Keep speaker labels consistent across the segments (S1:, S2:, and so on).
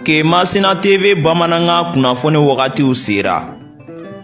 S1: Kemasina TV Bamananga kunnafoni wagatiw sera.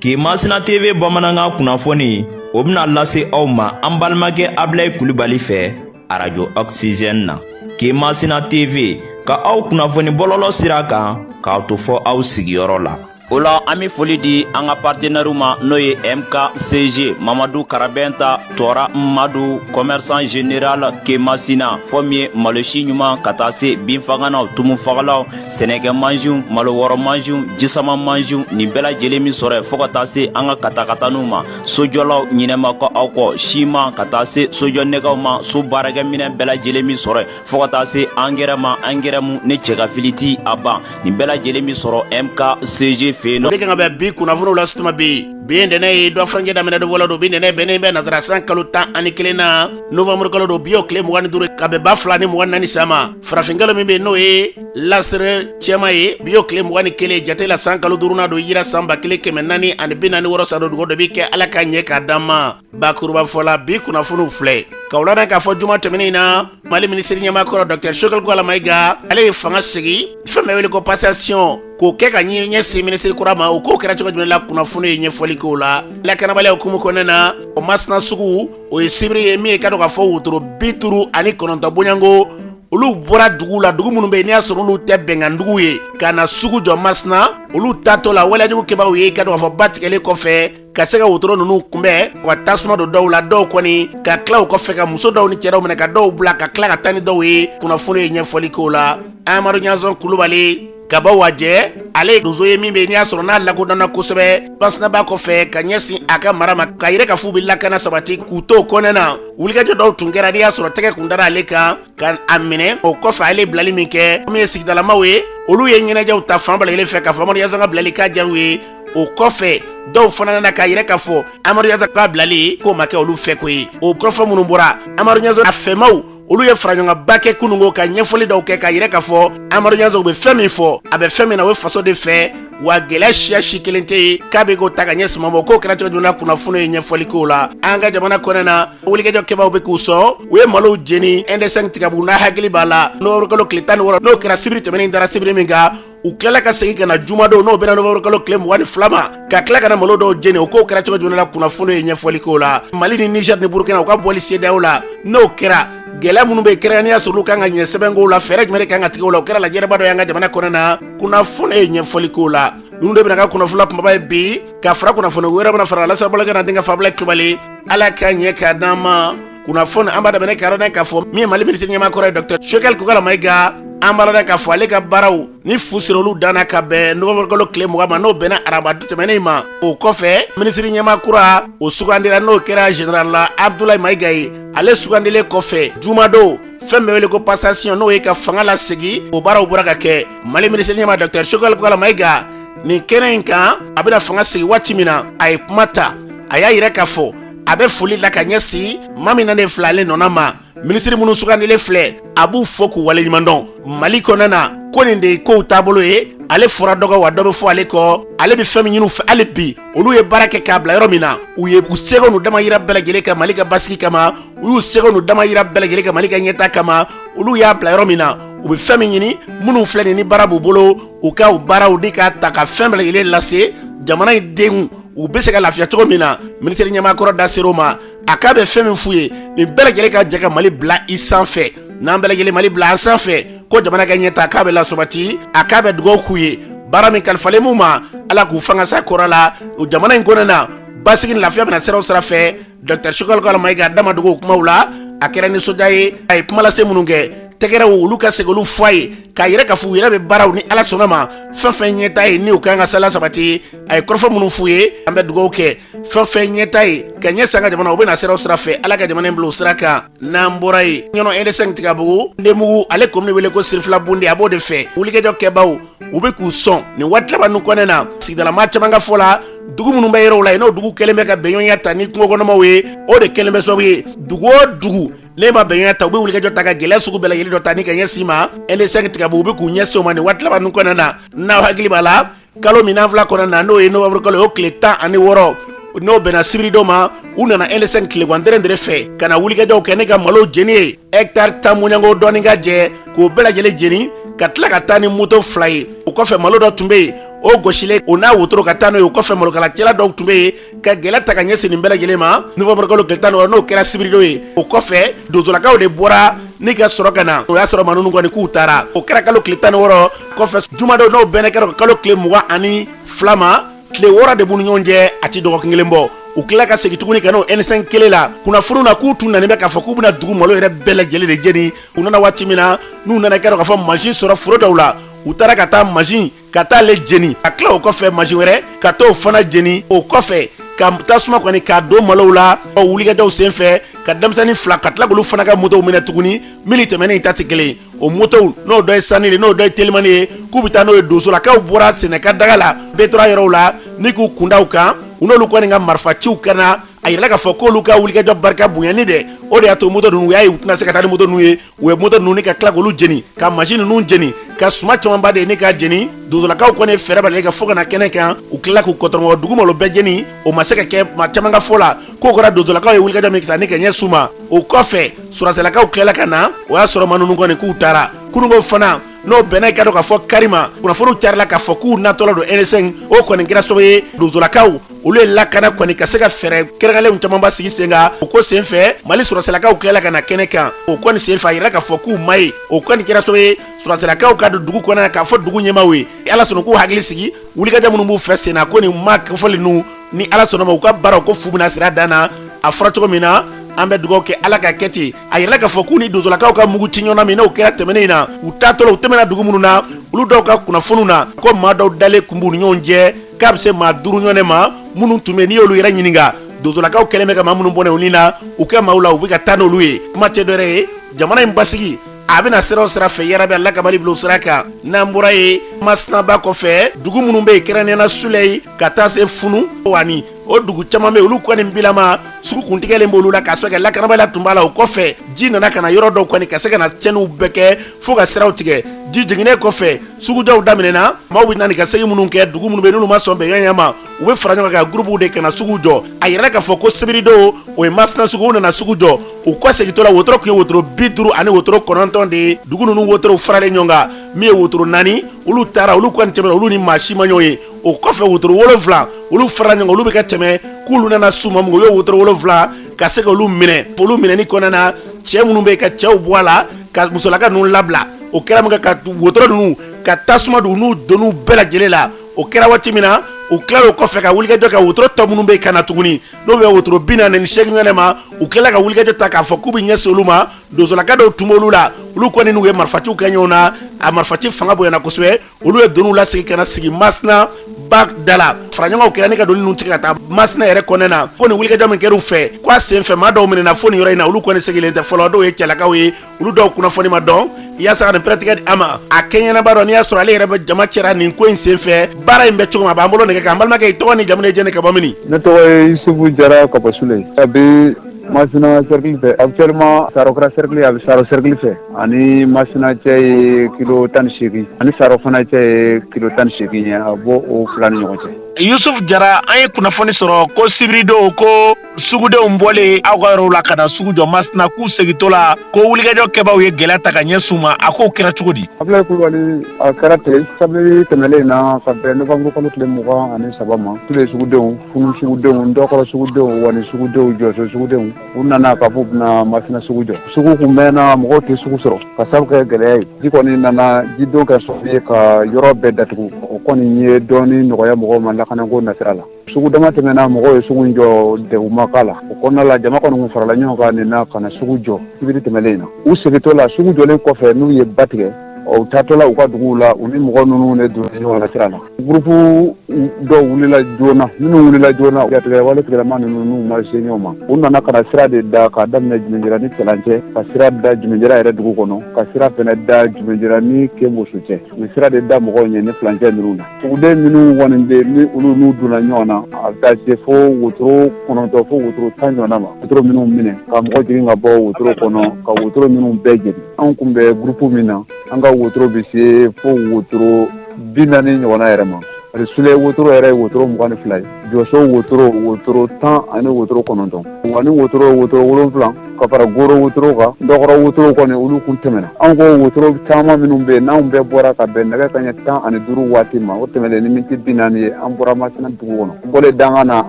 S1: Kemasina TV Bamananga kunnafoni o bɛna lase aw ma an balimakɛ Ablaye Kulibali fɛ Radio Oxygène na. Kemasina TV ka aw kunnafoni bɔlɔlɔ sira kan k'aw to fɔ aw sigiyɔrɔ la. Ola an bɛ foli di an ka partenaires ma n'o ye MKCG Mamadou Karabenta Tora Mmadou commerçant général Kemasina fɔ min ye malosi ɲuman ka taa se binfaganaw tumufagalaw sɛnɛkɛ mansiw malowɔrɔ mansiw jisama mansiw nin bɛɛ lajɛlen min sɔrɔ fɔ ka taa se an ka katakataniw ma sojɔlaw ɲinɛma kɔ aw kɔ siman ka taa se sojɔnɛgɛw ma so baarakɛminɛ bɛɛ lajɛlen min sɔrɔ fɔ ka taa se angɛrɛ ma angɛrɛ mun ne cɛkafili ti a ban nin bɛɛ lajɛlen min sɔrɔ MKCG
S2: o de kan ka bɛn bi kunnafoniw la sutuma bi dɛnɛ ye dɔ furancɛ daminɛ dɔ wala don bi dɛnɛ bɛnnen bɛ nasara san kalo 11 na novembre kalo don bi o tile 25 ka bɛn ba 2 ni 24 san ma farafinkalo min bɛ n'o ye lasere cɛma ye bi o tile 21 jate la san kalo 5 na don yira san 1446 sa don dugo dɔ bi kɛ ala ka ɲɛ k'a d'an ma bakuruba fɔla bi kunnafoniw filɛ ka wula k'a fɔ juma tɛmɛnen na mali minisiri ɲɛmakɔrɔ dr Choguel Kouala Maïga ale ye fanga sigi fɛn bɛ wele ko passation k'o kɛ ka ɲɛsin minisiri kura ma o k'o kɛra cogo jumɛn la kunnafoni ye ɲɛfɔli k'o la lakanabaliya hukumu kɔnɔna na o masina sugu o ye sibiri ye min ye ka dɔn k'a fɔ wotoro 59 bonyango olu bɔra dugu la dugu minnu bɛ yen n'i y'a sɔrɔ olu tɛ bɛnkan dugu ye ka na sugu jɔ masina olu tatɔ la waleyajugu kɛbaaw ye ka dɔn k'a fɔ ba tigɛlen kɔfɛ ka se ka wotoro ninnu kunbɛn ka tasuma don dɔw la dɔw kɔni ka tila o kɔfɛ ka muso dɔw ni cɛ dɔw minɛ ka dɔw bila ka tila ka taa ni dɔw ye kunnafoni ye ɲɛfɔli k'o la Amadu Ɲanzɔn Kulubali ka bɔ wajɛ ale donso ye min bɛ n'i y'a sɔrɔ n'a lakodɔnna kosɛbɛ basinaba kɔfɛ ka ɲɛsin a ka mara ma ka yɛrɛ ka fu bɛ lakana sabati k'u to kɔnɛ na wulikajɔ dɔw tun kɛra n'i y'a sɔrɔ tɛgɛ kun dara ale kan ka a minɛ o kɔfɛ ale bilali min kɛ min ye sigidalamaw ye olu ye ɲɛnajɛw ta fan bɛɛ lajɛlen fɛ ka fɔ Amadu Ɲanzɔn ka bilali k'a diyar'u ye o kɔfɛ dɔw fana nana k'a yɛrɛ k'a fɔ Amadu Ɲanzɔn ka bilali k'o ma kɛ olu fɛ ko ye o kɔfɛ minnu bɔra Amadu Ɲanzɔn a fɛmaw olu ye faraɲɔgɔnba kɛ kunungo ka ɲɛfɔli dɔw kɛ k'a yɛrɛ k'a fɔ Amadu Ɲanzɔn bɛ fɛn min fɔ a bɛ fɛn min na o ye faso de fɛ wa gɛlɛya siya si kelen tɛ yen k'a bɛ k'o ta ka ɲɛsin ma k'o kɛra cogo jumɛn na kunnafoni ye ɲɛfɔli k'o la an ka jamana kɔnɔ na wulikajɔ kɛbaaw bɛ k'u sɔn u ye malow jeni ND5 tigabugu n'a hakili b'a la novembre kalo tile 16 n'o kɛra sibiri tɛmɛnen dara sibiri min kan u tilala ka segin ka na jumadon n'o bɛna novembre kalo tile 22 ma ka tila ka na malo dɔw jeni o k'o kɛra cogo jumɛn na kunnafoni ye ɲɛfɔli k'o la Mali ni Niger ni Burkina u ka bɔli CEDEAO la n'o kɛra gɛlɛya minnu bɛ kɛrɛnkɛrɛnnenya n'i y'a sɔrɔ olu kan ka ɲɛ sɛbɛnkow la fɛɛrɛ jumɛn de kan ka tigɛ o la o kɛra lajɛrɛba dɔ y'an ka jamana kɔnɔ na kunnafoni ye ɲɛfɔli k'o la ninnu de bɛna ka kunnafoni kumaba ye bi ka fara kunnafoni wɛrɛ bɛna fara Alassane Balaga n'a denkɛ Ablaye Kulibali ala ka ɲɛ k'a d'an ma kunnafoni an b'a daminɛ ka yɔrɔ k'a fɔ min ye Mali minisiri ɲɛmakɔrɔ ye dr Choguel Kouala Maïga an b'a dɔn k'a fɔ ale ka baaraw ni fu sera olu danna ka bɛn novembre kalo tile 20 ma n'o bɛnna arabadu tɛmɛnen ma o kɔfɛ minisiri ɲɛmakura o sugandira n'o kɛra général la Abdoulaye Maïga ye ale sugandilen kɔfɛ jumadon fɛn bɛ wele ko passation n'o ye ka fanga lasegin o baaraw bɔra ka kɛ Mali minisiri ɲɛma dr Choguel Kouala Maïga nin kɛnɛ in kan a bɛna fanga sigi waati min na a ye kuma ta a y'a yɛrɛ k'a fɔ a bɛ foli la ka ɲɛsin maa min nalen filɛ ale nɔna ma minisiri minnu sugandilen filɛ a b'u fɔ k'u waleɲuman dɔn Mali kɔnɔna na ko nin de ye kow taabolo ye ale fɔra dɔgɔ wa dɔ bɛ fɔ ale kɔ ale bɛ fɛn min ɲini u fɛ hali bi olu ye baara kɛ k'a bila yɔrɔ min na u seko n'u damayira bɛɛ lajɛlen ka Mali ka basigi kama u y'u seko n'u damayira bɛɛ lajɛlen ka Mali ka ɲɛta kama olu y'a bila yɔrɔ min na u bɛ fɛn min ɲini minnu filɛ nin ni baara b'u bolo u ka u baaraw de k'a ta ka fɛn bɛɛ lajɛlen lase jamana in denw u bɛ se ka lafiya cogo min na minisiri ɲɛmakɔrɔ da ser'o ma a k'a bɛ fɛn min f'u ye nin bɛɛ lajɛlen ka jɛ ka Mali bila i sanfɛ n'an bɛɛ lajɛlen Mali bila an sanfɛ ko jamana ka ɲɛta k'a bɛ lasabati a k'a bɛ dugawu k'u ye baara min kalifalen m'u ma ala k'u fanga sa kɔrɔ la o jamana in kɔnɔ na basigi ni lafiya bɛna sira o sira fɛ dr Choguel Kouala Maïga dama dogo kumaw la a kɛra nisɔndiya ye a ye kuma lase minnu kɛ tɛgɛrɛw olu ka segin olu fɔ a ye k'a yɛrɛ ka fɔ u yɛrɛ bɛ baaraw ni ala sɔnna ma fɛn fɛn ɲɛta ye ni u kan ka sala sabati a ye kɔrɔfɔ minnu f'u ye an bɛ dugawu kɛ fɛn fɛn ɲɛta ye ka ɲɛsin an ka jamana u bɛna sira o sira fɛ ala ka jamana in bila o sira kan n'an bɔra yen ɲɔnɔ ND5 tigabugu ndemugu ale komini wele ko Sirifila Bunde a b'o de fɛ wulikajɔ kɛbaaw u bɛ k'u sɔn nin waati laban ninnu kɔnɔna na sigidalama caman ka fɔ la dugu minnu bɛ yɔrɔw la yen n'o dugu kɛlen bɛ ka bɛnɲɔgɔnya ta ni kungokɔnɔmaw ye o de kɛlen bɛ sababu ye dugu o dugu ne ma bɛnɲɔgɔnya ta u bɛ wulikajɔ ta ka gɛlɛya sugu bɛɛ lajɛlen dɔ ta ni ka ɲɛsin ma ND5 tigabugu u bɛ k'u ɲɛsin o ma nin waati laban ninnu kɔnɔna na n'aw hakili b'a la kalo min n'an filɛ kɔnɔna na n'o ye novembre kalo o tile 16 n'o bɛnna sibiri dɔ ma u nana ND5 tilegantɛrɛn de fɛ ka na wulikajɔw kɛ ne ka malo jeni ye hectare 10 moɲango dɔɔni ka jɛ k'o bɛɛ lajɛlen jeni ka tila ka taa ni moto fila ye o kɔfɛ malo dɔ tun bɛ yen o gosile o n'a wotoro ka taa n'o ye o kɔfɛ malokalacɛla dɔw tun bɛ yen ka gɛlɛ ta ka ɲɛsin nin bɛɛ lajɛlen ma novembre kalo tile 16 n'o kɛra sibirido ye o kɔfɛ donsolakaw de bɔra ni ka sɔrɔ ka na o y'a sɔrɔ manunu kɔni k'u taara o kɛra kalo tile 16 kɔfɛ jumadɔ n'o bɛnɛ kɛra kalo tile 22 ma tile 6 de b'u ni ɲɔgɔn cɛ a ti dɔgɔkun kelen bɔ u tila ka segin tuguni ka n'o N5 kelen la kunnafoniw na k'u tun nanen bɛ k'a fɔ k'u bɛna dugu malo yɛrɛ bɛɛ lajɛlen de jeni u nana waati min na n'u nana kɛra k'a fɔ mansin sɔrɔ foro dɔw la u taara ka taa mansin ka taa ale jeni ka tila o kɔfɛ mansin wɛrɛ ka t'o fana jeni o kɔfɛ ka tasuma kɔni k'a don malow la o wulikɛdaw sen fɛ ka denmisɛnnin fila ka tila k'olu fana ka motow minɛ tuguni mili tɛmɛnen ta tɛ kelen o motow n'o dɔ ye sanni de n'o dɔ ye telimani ye k'u bɛ taa n'o ye donsolakaw bɔra sɛnɛka daga la betora yɔrɔw la ni k'u kundaw kan u n'olu kɔni ka marifaciw kɛra a yɛrɛ k'a fɔ k'olu ka wulikɛjɔ barika bonyani dɛ o de y'a to moto ninnu u y'a ye u tɛna se ka taa ni moto ninnu ye u ye moto ninnu ni ka tila k'olu jeni ka mansin ninnu jeni ka suma camanba de ye ne ka jeni donsolakaw kɔni fɛɛrɛ bali ka fɔ ka na kɛnɛ kan u tilala k'u kɔtɔrɔmɔ dugu malo bɛɛ jeni o ma se ka kɛ maa caman ka fɔ la k'o kɛra donsolakaw ye wulikɛjɔ min kɛ ni ka ɲɛ s'u ma o kɔfɛ suraselakaw tilala ka na o y'a sɔrɔ maa ninnu kɔni k'u taara kununko fana n'o bɛnna ka dɔ k'a fɔ karima kunnafoniw carila k'a fɔ k'u natɔla don N5 o kɔni kɛra sababu ye donsolakaw olu ye lakana kɔni ka se ka fɛɛrɛ kɛrɛnkɛrɛnlenw camanba sigi sen kan o ko sen fɛ mali suraselakaw tilala ka na kɛnɛ kan o kɔni sen fɛ a yira k'a fɔ k'u ma ye o kɔni kɛra sababu ye suraselakaw ka don dugu kɔnɔ k'a fɔ dugu ɲɛmaaw ye ala sɔnna k'u hakili sigi wulikajɔ minnu b'u fɛ sen na ko nin ma kofɔli ninnu ni ala sɔnna ma u ka baaraw ko fu bɛna sira dan na a fɔra cogo min na an bɛ dugawu kɛ ala ka kɛ ten a yɛrɛ k'a fɔ k'u ni donsolakaw ka mugu ci ɲɔgɔn min n'o kɛra tɛmɛnen in na u taatɔla u tɛmɛna dugu minnu na olu dɔw ka kunnafoniw na ko maa dɔw dalen kun b'u ni ɲɔgɔn cɛ k'a bɛ se maa 5 ɲɔgɔn ma minnu tun bɛ n'i y'olu yɛrɛ ɲininka donsolakaw kɛlen bɛ ka maa minnu bɔ u ni na u kɛ maaw la u bɛ ka taa n'olu ye kuma tɛ dɔ wɛrɛ ye jamana in basigi a bɛna sira o sira fɛ yarabi ala ka mali bila o sira kan n'an bɔra ye masinaba kɔfɛ dugu minnu bɛ yen kɛrɛnkɛrɛnnenya Sulɛ ka taa se Funu ani o dugu caman bɛ olu kɔni bilama sugu kuntigɛlen b'olu la k'a sɔrɔ lakanabaliya tun b'a la o kɔfɛ ji nana ka na yɔrɔ dɔw kɔni ka se ka na tiɲɛniw bɛɛ kɛ fo ka siraw tigɛ ji jiginnen kɔfɛ sugujɔw daminɛna maaw bɛ nani ka segin minnu kɛ dugu minnu bɛ n'olu ma sɔn bɛnkan ma u bɛ fara ɲɔgɔn kan ka gurupuw de ka na sugu jɔ a yɛrɛ k'a fɔ ko sebirido o ye masina sugu u nana sugu jɔ u kɔ segintɔ la wotoro tun ye wotoro 50 ani wotoro 9 de ye dugu ninnu wotorow faralen ɲɔgɔn kan min ye wotoro 4 olu taara olu kɔni tɛmɛna olu ni maa si ma ɲɔgɔn ye o kɔfɛ wotoro 7 olu farala ɲɔgɔn kan olu bɛ ka tɛmɛ k'ulu nana s'u ma mun u ye wotoro 7 ka se ka olu minɛ olu minɛni kɔnɔna na cɛ minnu bɛ yen ka cɛw bɔ a la ka musolaka ninnu labila o kɛra min kɛ ka wotoro ninnu ka tasuma don n'u donn'u bɛɛ lajɛlen la o kɛra waati min na u tilala o kɔfɛ ka wulikajɔ ka wotoro tɔ minnu bɛ yen ka na tuguni n'o bɛ wotoro 48 ɲɔgɔn ma u tilala ka wulikajɔ ta k'a fɔ k'u bɛ ɲɛsin olu ma donsolaka dɔw tun b'olu la olu kɔni n'u ye marifaciw kɛ ɲɔgɔn na a marifaci fanga bonyana kosɛbɛ olu ye doniw lasigi ka na sigi masina ba da la fara ɲɔgɔnw kɛra ne ka doni ninnu tigɛ ka taa masina yɛrɛ kɔnɔna na ko nin wulikajɔ min kɛra u fɛ ko a sen fɛ maa dɔw minɛna fo nin yɔrɔ in na olu kɔni segilen tɛ fɔlɔ dɔw ye cɛlakaw ye olu dɔw kunnafoni ma dɔn yaasa ka nin pɛrɛtigɛ di a ma a kɛɲɛnaba dɔn n'i y'a sɔrɔ ale yɛrɛ bɛ jama cɛra nin ko in sen fɛ baara in bɛ cogo min a b'an bolo nɛgɛ kan n balimakɛ i tɔgɔ ni jamu ni jɛni ka bɔ mini.
S3: Ne tɔgɔ ye Yusufu Jara ka bɔ Sulɛ a bɛ Masina cercle fɛ actuellement Sarokara cercle a bɛ Saro cercle fɛ ani Masina cɛ ye kilo 18 ani Saro fana cɛ ye kilo 18 ye a bɔ o fila ni ɲɔgɔn cɛ.
S2: Yusuf Jara an ye kunnafoni sɔrɔ ko sibiridenw ko sugudenw bɔlen aw ka yɔrɔw la ka na sugu jɔ Masina k'u segintɔ la ko wulikajɔ kɛbaaw ye gɛlɛya ta ka ɲɛsin u ma a k'o kɛra cogo di.
S3: Abulayi Kulubali a kɛra ten samedi tɛmɛnen na ka bɛn novembre kalo tile 23 ma tile sugudenw Funu sugudenw Ndɔkɔrɔ sugudenw wani sugudenw Jɔso sugudenw u nana ka fɔ bɛna Masina sugu jɔ sugu kun mɛnna mɔgɔw tɛ sugu sɔrɔ ka sabu kɛ gɛlɛya ye ji kɔni nana jidenw kɛ sɔrɔ ye ka yɔrɔ bɛɛ datugu o kɔni ye dɔɔni nɔgɔya mɔgɔw ma lakanako nasira la sugu dama tɛmɛna mɔgɔw ye sugu jɔ deguma k'a la o kɔnɔna la jama kɔni kun farala ɲɔgɔn kan nin na ka na sugu jɔ sibiri tɛmɛlen na u segintɔ la sugu jɔlen kɔfɛ n'u ye ba tigɛ u taatɔla u ka duguw la u ni mɔgɔ ninnu de donna ɲɔgɔn na sira la gurupu dɔw wulila joona minnu wulila joona jatigɛ wale tigɛlama ninnu n'u ma se ɲɔgɔn ma u nana ka na sira de da k'a daminɛ Jumɛnjira ni Cɛlancɛ ka sira da Jumɛnjira yɛrɛ dugu kɔnɔ ka sira fɛnɛ da Jumɛnjira ni Kebosu cɛ u sira de da mɔgɔw ɲɛ ni Filancɛ ninnu na suguden minnu kɔni bɛ ni olu n'u donna ɲɔgɔn na a bɛ taa se fo wotoro 9 fo wotoro 10 ɲɔgɔnna ma wotoro minnu minɛ ka mɔgɔ jigin ka bɔ wotoro kɔnɔ ka wotoro minnu bɛɛ jeni anw kun bɛ gurupu min na an ka wotoro bɛ se fo wotoro 40 ɲɔgɔnna yɛrɛ ma Sule wotoro yɛrɛ ye wotoro 22 ye Jɔso wotoro 10 ani wotoro 9 ani wotoro 7 ka fara Goro wotoro kan Dɔkɔrɔ wotoro kɔni olu kun tɛmɛna an ko wotoro caman minnu bɛ yen n'anw bɛɛ bɔra ka bɛn nɛgɛ kaɲɛ 15 waati ma o tɛmɛnen ni miniti 40 ye an bɔra Masina dugu kɔnɔ bɔlen dangan na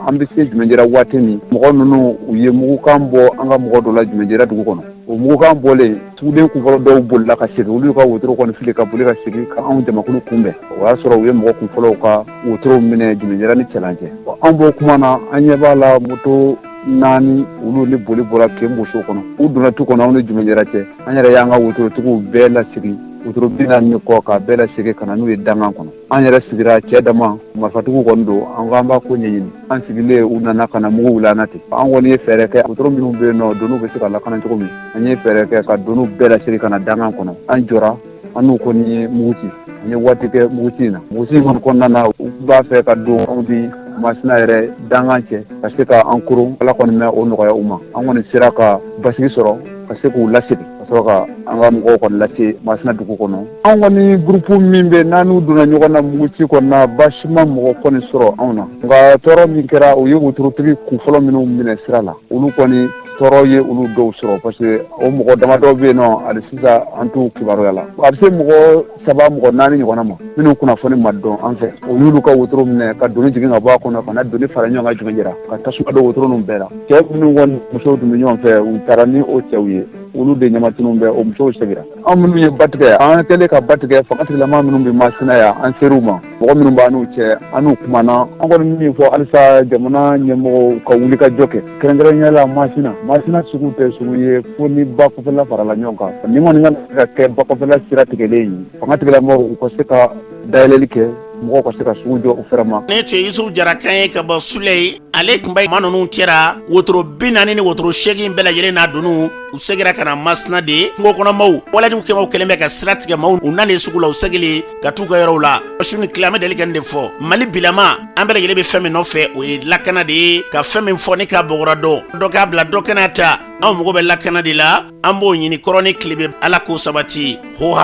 S3: an bɛ se Jumɛnjira waati min mɔgɔ ninnu u ye mugukan bɔ an ka mɔgɔ dɔ la Jumɛnjira dugu kɔnɔ o mugukan bɔlen suguden kunfɔlɔ dɔw bolila ka segin olu ka wotoro kɔni fili ka boli ka segin ka anw jamakulu kunbɛn o y'a sɔrɔ u ye mɔgɔ kunfɔlɔw ka wotoro minɛ Jumɛnjira ni Cɛlancɛ an b'o kuma na an ɲɛ b'a la moto 4 olu ni boli bɔra Kemboso kɔnɔ u donna tu kɔnɔ anw ni Jumɛnjira cɛ an yɛrɛ y'an ka wotorotigiw bɛɛ lasigi wotoro 40 ni kɔ ka bɛɛ lasigi ka na n'u ye dangan kɔnɔ an yɛrɛ sigira cɛ dama marifatigiw kɔni don an ko an b'a ko ɲɛɲini an sigilen u nana ka na mugu wuli an na ten an kɔni ye fɛɛrɛ kɛ wotoro minnu bɛ yen nɔ doniw bɛ se ka lakana cogo min an ye fɛɛrɛ kɛ ka doniw bɛɛ lasigi ka na dangan kɔnɔ an jɔra an n'u kɔni ye mugu ci an ye waati kɛ muguci in na muguci in kɔni kɔnɔna na u b'a fɛ ka don anw di Masina yɛrɛ dangan cɛ ka se ka an koron Ala kɔni mɛ o nɔgɔya u ma an kɔni sera ka basigi sɔrɔ ka se k'u lasigi ka sɔrɔ ka an ka mɔgɔw kɔni lase Masina dugu kɔnɔ an kɔni gurupu min bɛ n'an n'u donna ɲɔgɔn na muguci kɔnɔna basi ma mɔgɔ kɔni sɔrɔ anw na nka tɔɔrɔ min kɛra o ye wotorotigi kunfɔlɔ minnu minɛ sira la olu kɔni tɔɔrɔ ye olu dɔw sɔrɔ parce que o mɔgɔ damadɔ bɛ yen nɔ hali sisan an t'u kibaruya la a bɛ se mɔgɔ 3 mɔgɔ 4 ɲɔgɔnna ma minnu kunnafoni ma dɔn an fɛ o y'olu ka wotoro minɛ ka doni jigin ka bɔ a kɔnɔ ka na doni fara ɲɔgɔn kan Jumɛnjira ka tasuma don wotoro ninnu bɛɛ la cɛ minnu kɔni musow tun bɛ ɲɔgɔn fɛ u taara ni o cɛw ye olu de ɲamatinw bɛ o musow segira an minnu ye ba tigɛ an kɛlen ka ba tigɛ fangatigilama minnu bɛ Masina yan an ser'u ma mɔgɔ minnu b'an n'u cɛ an n'u kumana an kɔni min fɔ halisa jamana ɲɛmɔgɔw ka wuli ka jɔ kɛ kɛrɛnkɛrɛnnenya la Masina sugu tɛ sugu ye fo ni ba kɔfɛla farala ɲɔgɔn kan ni kɔni ka kɛ ba kɔfɛla sira tigɛlen ye fangatigilamaw u ka se ka dayɛlɛli kɛ mɔgɔw ka se ka sugu jɔ u fɛrɛ ma
S2: ne tun ye Yusufu Jarakan ye ka bɔ Sule ale tun bɛ maa ninnu cɛra wotoro 40 ni wotoro 8 bɛɛ lajɛlen n'a donu u segira ka na Masina de kungo kɔnɔ maaw walajugu kɛmɛw kɛlen bɛ ka sira tigɛ maaw u nalen sugu la u segilen ka t'u ka yɔrɔw la su ni tile an bɛ deli ka nin de fɔ Mali bilama an bɛɛ lajɛlen bɛ fɛn min nɔfɛ o ye lakana de ye ka fɛn min fɔ ni k'a bɔgɔra dɔ k'a bila dɔ kɛnɛ ta anw mago bɛ lakana de la an b'o ɲini kɔrɔ ni tile bɛ Ala k'o sabati ho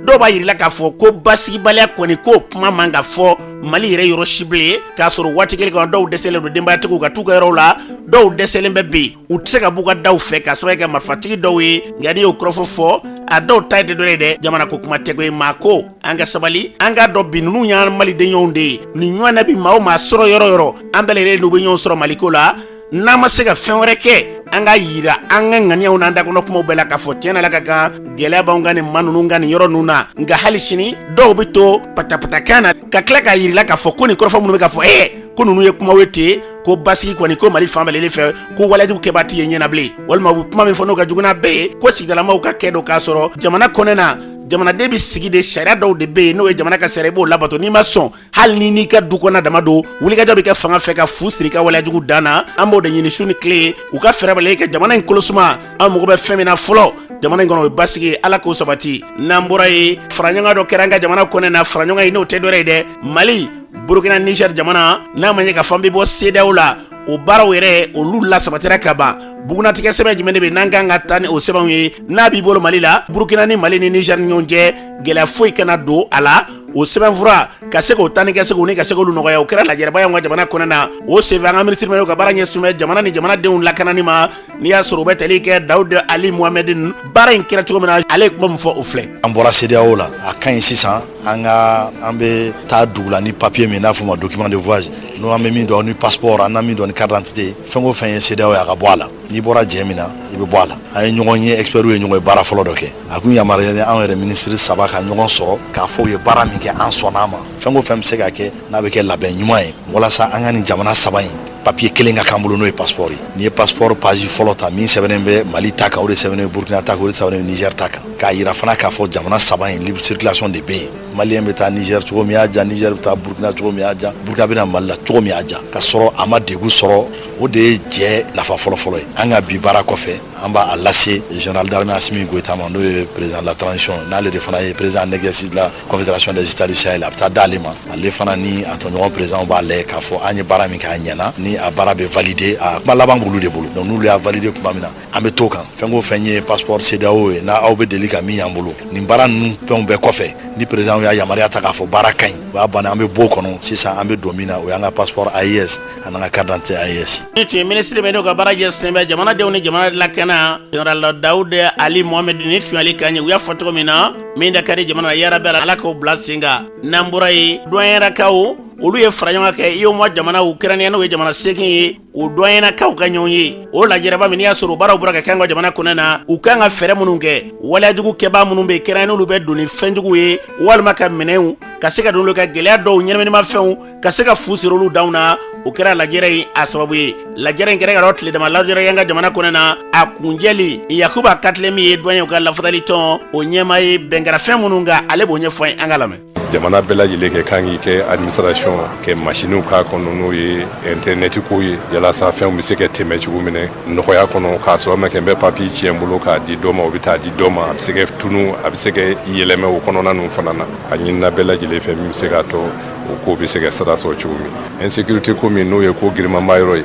S2: dɔw b'a yirila k'a fɔ ko basigibaliya kɔni k'o kuma man ka fɔ Mali yɛrɛ yɔrɔ si bilen k'a sɔrɔ waati kelen kan dɔw dɛsɛlen don denbayatigiw ka t'u ka yɔrɔw la dɔw dɛsɛlen bɛ bi u tɛ se ka b'u ka daw fɛ k'a sɔrɔ kɛ marifatigi dɔw ye nka n'i y'o kɔrɔfɔ fɔ a dɔw ta ye dɔ ye dɛ jamana ko kuma tɛgɛ ye maa ko an ka sabali an ka dɔn bi ninnu y'an Maliden ɲɔgɔnw de ye nin ɲɔgɔn na bi maa o maa sɔrɔ yɔrɔ an bɛɛ lajɛlen n'u bɛ ɲɔgɔn sɔrɔ Maliko la n'an ma se ka fɛn wɛrɛ kɛ an ka yira an ka ŋaniyaw n'an dakɔnɔ kumaw bɛɛ la k'a fɔ tiɲɛ na Ala ka kan gɛlɛya b'anw ka nin maa ninnu ka nin yɔrɔ ninnu na nka hali sini dɔw bɛ to patapatakan na ka tila k'a yirila k'a fɔ ko nin kɔrɔfɔ minnu bɛ k'a fɔ ko ninnu ye kumaw ye ten ko basigi kɔni ko Mali fan bɛɛ lajɛlen fɛ ko walajugu kɛbaa tɛ ye ɲɛna bilen walima u bɛ kuma min fɔ n'o ka jugu n'a bɛɛ ye ko sigidalamaw ka kɛ dɔ k'a sɔrɔ jamana kɔnɔ na jamanaden bɛ sigi de sariya dɔw de bɛ yen n'o ye jamana ka sariya i b'o labato n'i ma sɔn hali n'i ka du kɔnɔ dama don wulikajɔ bɛ kɛ fanga fɛ ka fu siri ka walajugu dan na an b'o de ɲini su ni tile u ka fɛɛrɛ bɛɛ ka jamana in kolosuma an mago bɛ fɛn min na fɔlɔ jamana in kɔnɔ o ye basigi Ala k'o sabati n'an bɔra ye faraɲɔgɔn dɔ kɛra an ka jamana kɔnɔ na faraɲɔgɔn ye n'o tɛ dɔ ye dɛ Mali Burkina Niger jamana n'a ma ɲɛ ka fɔ an bɛ bɔ CEDEAO la o baaraw yɛrɛ olu lasabatira ka ban bugunatigɛ sɛbɛn jumɛn de bɛ n'an kan ka taa ni o sɛbɛnw ye n'a b'i bolo Mali la Burkina ni Mali ni Niger ni ɲɔgɔn cɛ gɛlɛya foyi kana don a la o sɛbɛnfura ka se k'o tani kɛ se k'o ni ka se k'olu nɔgɔya o kɛra lajɛrɛba y'anw ka jamana kɔnɔ na o senfɛ an ka minisiri mɛnw ka baara ɲɛsin bɛ jamana ni jamanadenw lakanani ma n'i y'a sɔrɔ u bɛ tali kɛ Dawuda Ali Muhamɛdi baara in kɛra cogo min na ale ye kuma min fɔ o filɛ
S4: an bɔra CEDEAO la a ka ɲi sisan an bɛ taa dugu la ni papier min n'a fɔ ma document de voyage n'o an bɛ min dɔn ni passeport an na min dɔn ni carte d'identité fɛn o fɛn ye CEDEAO ye a ka bɔ a la n'i bɔra jɛ min na i bɛ bɔ a la an ye ɲɔgɔn ye experts ye ɲɔgɔn ye baara fɔlɔ dɔ kɛ a kun yamaruyalen an yɛrɛ minisiri 3 ka ɲɔgɔn sɔrɔ k'a fɔ u ye baara min kɛ an sɔnna a ma fɛn o fɛn bɛ se ka kɛ n'a bɛ kɛ labɛn ɲuman ye walasa an ka nin jamana 3 in papier kelen ka k'an bolo n'o ye passeport ye n'i ye passeport page fɔlɔ ta min sɛbɛnnen bɛ Mali ta kan o de sɛbɛnnen bɛ Burkina ta kan o de sɛbɛnnen bɛ Niger ta kan k'a yira fana k'a fɔ jamana 3 in libre circulation de bɛ yen Malien bɛ taa Niger cogo min y'a diya Niger bɛ taa Burkina cogo min y'a diya Burkina bɛ na Mali la cogo min y'a diya ka sɔrɔ a ma degun sɔrɔ o de ye jɛ nafa fɔlɔ-fɔlɔ ye an ka bi baara kɔfɛ an b'a lase général d'armée Assimi Goïta ma n'o ye président de la transition n'ale de fana ye président en exercice de la confédération des états du Sahel a bɛ taa d'ale ma ale fana ni a tɔɲɔgɔn président b'a lajɛ k'a fɔ an ye baara min kɛ a ɲɛna ni a baara bɛ valider a kuma laban b'olu de bolo donc n'olu y'a valider tuma min na an bɛ t'o kan fɛn o fɛn ye passeport CEDEAO ye n'a aw bɛ deli ka min y'an bolo nin baara ninnu fɛnw bɛɛ kɔfɛ ni président y'a yamaruya ta k'a fɔ baara ka ɲi o y'a bannen an bɛ b'o kɔnɔ sisan an bɛ don min na o y'an ka passeport AES ani an ka carte d'identité AES.
S2: ni tun ye minisiri bɛ n'o ka baara jɛ sen bɛ jamanadenw ni jamana lakana general Daoud Ali Mohamed ni tun y'ale ka ɲɛ u y'a fɔ cogo min na min da ka di jamana yarabi ala k'o bila sen kan n'an bɔra yen doyɛrɛkaw olu ye fara ɲɔgɔn kɛ IOMOA jamana Ukraine n'o ye jamana seegin ye o doyɛrɛkaw ka ɲɔgɔn ye o lajɛrɛba min y'a sɔrɔ o baaraw bɔra ka kɛ an ka jamana kɔnɔ na u kan ka fɛɛrɛ minnu kɛ waleyajugu kɛbaa minnu bɛ kɛrɛn n'olu bɛ don ni fɛnjugu ye walima ka minɛnw ka se ka don olu ka gɛlɛya dɔw ɲɛnaminimafɛnw ka se ka fu siri olu daw na o kɛra lajɛrɛ in a sababu ye lajɛrɛ in kɛra ka dɔ tile dama lajɛrɛ ye an ka jamana kɔnɔ na a kunjɛli Yakuba Katile min ye doyen ka lafasali tɔn o ɲɛmaa ye bɛnkɛra fɛn minnu kan ale b'o ɲɛfɔ an ye an ka lamɛn.
S5: jamana bɛɛ lajɛlen kɛ kan k'i kɛ administration kɛ machines k'a kɔnɔ n'o ye internet ko ye yalasa fɛnw bɛ se ka tɛmɛ cogo min nɔgɔya kɔnɔ k'a sɔrɔ ma kɛ n bɛ papier tiɲɛ n bolo k'a di dɔ ma o bɛ taa di dɔ ma a bɛ se ka tunu a bɛ se ka yɛlɛmɛ o kɔnɔna ninnu fana na a ɲinina bɛɛ lajɛlen fɛ min bɛ se k'a to o ko bɛ se ka sira sɔrɔ cogo min insécurité ko min n'o ye ko girimanba yɔrɔ ye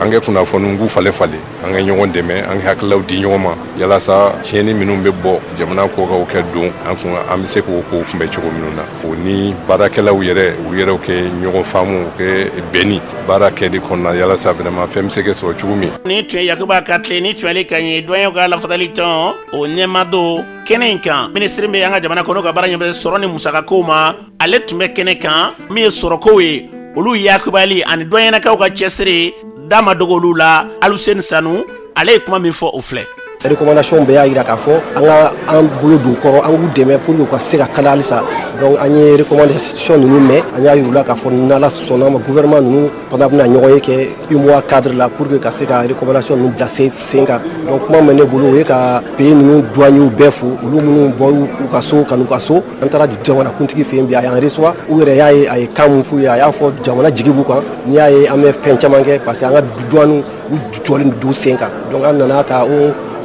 S5: an ka kunnafoniw k'u falen falen an ka ɲɔgɔn dɛmɛ an ka hakililaw di ɲɔgɔn ma yalasa tiɲɛni minnu bɛ bɔ jamana kɔkanw kɛ don an bɛ se k'o ko kunbɛn cogo minnu na o ni baarakɛlaw yɛrɛ u yɛrɛw kɛ ɲɔgɔn faamu kɛ bɛnni baara kɛli kɔnɔna yalasa vraiment fɛn bɛ se ka sɔrɔ cogo min.
S2: ni tun ye Yakuba Katile ni tun y'ale ka ɲɛ doyen ka lafasali tɔn o ɲɛmaa don kɛnɛ in kan minisiri bɛ an ka jamana kɔnɔ ka baara ɲɛbɛ sɔrɔ ni musakakow ma ale tun bɛ kɛnɛ kan min ye sɔrɔkow ye olu yakubali ani doyenakaw ka cɛsiri dama dogo olu la Aluseni Sanu ale ye kuma min fɔ o filɛ.
S6: recommandation bɛɛ y'a yira k'a fɔ an ka an bolo don kɔrɔ an k'u dɛmɛ pour que u ka se ka kala halisa donc an ye recommandation ninnu mɛn an y'a yir'u la k'a fɔ n'ala sɔnna ma gouvernement ninnu fana bɛna ɲɔgɔn ye kɛ UMOA cadre la pour que ka se ka recommandation ninnu bila sen kan donc kuma min ne bolo o ye ka pays ninnu douaniers bɛɛ fo olu minnu bɔr'u ka so ka n'u ka so an taara jamanakuntigi fɛ yen bi a y'an reçoit u yɛrɛ y'a ye a ye kan mun f'u ye a y'a fɔ jamana jigi b'u kan n'i y'a ye an bɛ fɛn caman kɛ parce que an ka douaniers u jɔlen don sen kan donc an nana ka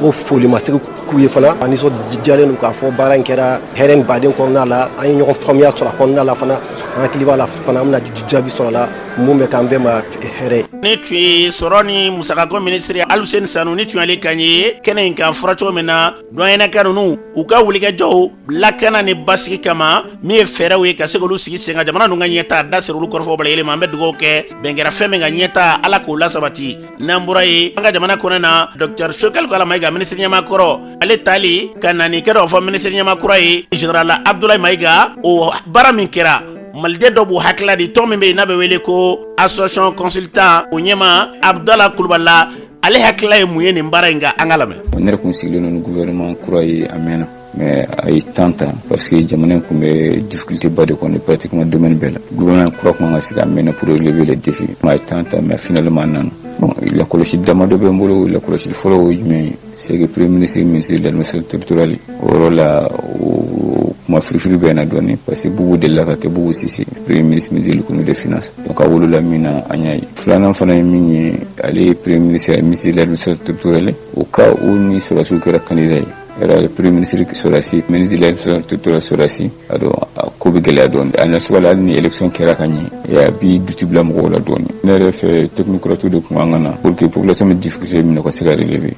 S6: o foli ma se k'u ye fana ani so jalen don k'a fɔ baara in kɛra hɛrɛ ni baden kɔnɔna la an ye ɲɔgɔn faamuya sɔrɔ a kɔnɔna la fana an hakili b'a la fana an bɛna jaabi sɔrɔ la mun bɛ k'an bɛɛ ma hɛrɛ. ni tun ye sɔrɔ ni musakako minisiri Aluseni Sanu ni tun y'ale ka ɲɛ kɛnɛ in kan fɔra cogo min na doyenaka ninnu u ka wulikɛjɔw lakana ni basigi kama min ye fɛɛrɛw ye ka se k'olu sigi sen kan jamana ninnu ka ɲɛta da siri olu kɔrɔfɔ bala yɛlɛma an bɛ dugawu kɛ bɛnkɛra fɛn min ka ɲɛta ala k'o lasabati n'an bɔra ye an ka jamana kɔnɔ na Dr Shokal Kala Mayiga minisiri ɲɛmaa kɔrɔ ale tali ka na ni kɛra o fɔ minisiri ɲɛmaa kura ye général Abdoulaye Mayiga o baara min kɛra maliden dɔ b'u hakila di tɔn min bɛ yen n'a bɛ wele ko association consultant o ɲɛma Abdala Kulubala ale hakila ye mun ye nin baara in kan an ka lamɛn.
S7: ne yɛrɛ kun sigilen don ni gouvernement kura ye a mɛnna mais a ye temps ta parce que jamana in kun bɛ difficulté ba de kɔnɔ pratiquement domaine bɛɛ la gouvernement kura kun kan ka se ka mɛnna pour relever les défis a ye temps ta mais finalement a nana bon lakɔlɔsili dama dɔ bɛ n bolo lakɔlɔsili fɔlɔ o ye jumɛn ye c'est que premier ministre de l'administration territoriale o yɔrɔ la o kuma firifiri bɛ na dɔɔni parce que bugu delila ka kɛ bugu sisi premier ministre de l'économie des finances donc a wolola min na an y'a ye filanan fana ye min ye ale ye premier ministre de l'administration territoriale o ka o ni sɔrɔsiw kɛra candidat ye era le premier ministre Sorasi ministre de l'administration territoriale Sorasi ado ko bɛ gɛlɛya dɔɔni a na suga la hali ni élection kɛra ka ɲɛ a bi duti bila mɔgɔw la dɔɔni ne yɛrɛ fɛ technocrate de kun an ka na pour que population bɛ difficulté minɛ ka se ka relever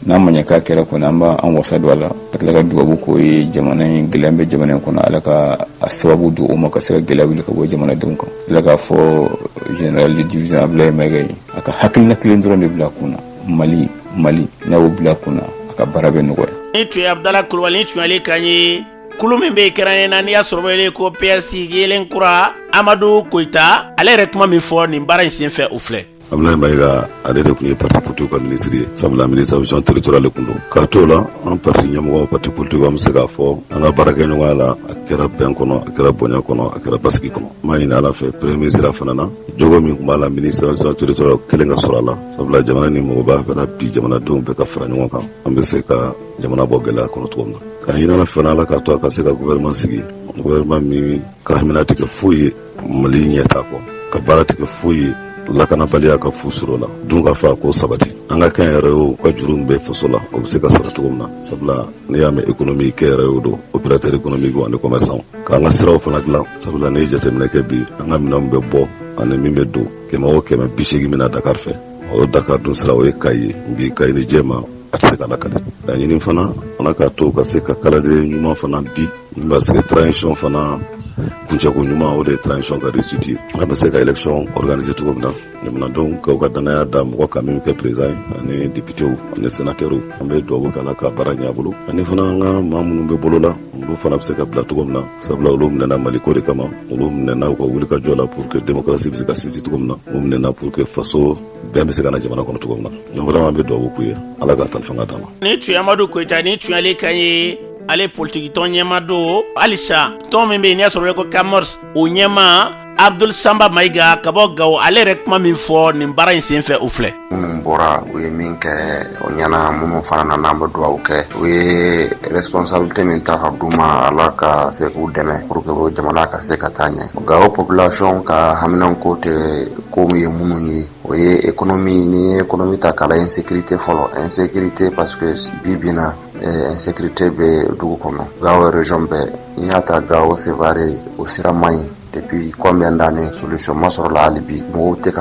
S7: n'a ma ɲɛ k'a kɛra kɔni an b'an wasa don a la ka tila ka dugawu k'o ye jamana in gɛlɛya bɛ jamana in kɔnɔ ala ka a sababu don o ma ka se ka gɛlɛya wuli ka bɔ jamanadenw kan tila k'a fɔ général de division Abdoulaye Mayiga ye a ka hakilina kelen dɔrɔn de bila a kunna Mali n'a y'o bila a kunna a ka baara bɛ nɔgɔya. ni
S2: tun ye Abdala Kulubali ni tun y'ale ka ɲɛ kulu min bɛ kɛrɛnnen na n'i y'a sɔrɔ wele ko PS yelen kura Amadu Koyita ale yɛrɛ kuma min fɔ nin baara in senfɛ o filɛ.
S8: Abdoulaye Mayiga ale de kun ye parti politique ka ministre ye sabula administration territoriale kun don k'a to la an parti ɲɛmɔgɔ parti politique an bɛ se k'a fɔ an ka baara kɛ ɲɔgɔnya la a kɛra bɛn kɔnɔ a kɛra bonya kɔnɔ a kɛra basigi kɔnɔ n b'a ɲini ala fɛ premier ministre a fana na jogo min kun b'a la administration territoriale kelen ka sɔrɔ a la sabula jamana ni mɔgɔ b'a fɛ bi jamanadenw bɛɛ ka fara ɲɔgɔn kan an bɛ se ka jamana bɔ gɛlɛya kɔnɔ cogo min na k'a ɲini ala fana ala k'a to a ka se ka gouvernement sigi gouvernement min ka hamina tigɛ foyi ye Mali ɲɛ t'a kɔ ka baara tigɛ foyi ye lakanabaliya ka fu sɔrɔ la dun ka fa ko sabati an ka kɛn yɛrɛ o ka juru bɛ faso la o bɛ se ka sara cogo min na sabula n'i y'a mɛn économie kɛ yɛrɛ o don opérateur économique ani commerçant k'an ka siraw fana dilan sabula n'i ye jateminɛ kɛ bi an ka minɛnw bɛ bɔ ani min bɛ don 180 bɛna Dakar fɛ o Dakar dun sira o ye Kayi ye bi Kayi ni Jɛma a tɛ se ka lakale laɲini fana ala k'a to ka se ka kalanden ɲuman fana di min b'a se transition fana kuncɛko ɲuman o de ye transition ka réussite an bɛ se ka élection organiser cogo min na jamanadenw k'u ka danaya da mɔgɔ kan min kɛ président ani députéw ani sénateurs an bɛ dugawu k'ala ka baara ɲɛ a bolo ani fana an ka maa minnu bɛ bolo la olu fana bɛ se ka bila cogo min na sabula olu minɛna maliko de kama olu minɛna u ka wuli ka jɔ la pour que démocratie bɛ se ka sinsin cogo min na olu minɛna pour que faso bɛɛ bɛ se ka na jamana kɔnɔ cogo min na donc vraiment an bɛ dugawu k'u ye ala ka tan fanga d'a ma.
S2: ni tun ye Amadu Koyita ni tun y'ale kan ye ale politique tɔn ɲɛma do halisa tɔn min bɛ yen n'i y'a sɔrɔ ko Camors o ɲɛma Abdul Samba Mayiga ka bɔ Gawo ale yɛrɛ kuma min fɔ nin baara in senfɛ o filɛ.
S9: minnu bɔra u ye min kɛ o ɲɛna minnu fana na n'an bɛ dugawu kɛ u ye responsabilité min ta ka d'u ma ala ka se k'u dɛmɛ pour que jamana ka se ka taa ɲɛ. Gawo population ka haminanko tɛ ko min ye minnu ye o ye économie ni ye économie ta k'a la insécurité fɔlɔ insécurité parce que bi bi in na insécurité bɛ dugu kɔnɔ Gawo région bɛɛ n'i y'a ta Gawo Sévaré o sira man ɲi depuis combien d'années solution ma sɔrɔ la hali bi mɔgɔw tɛ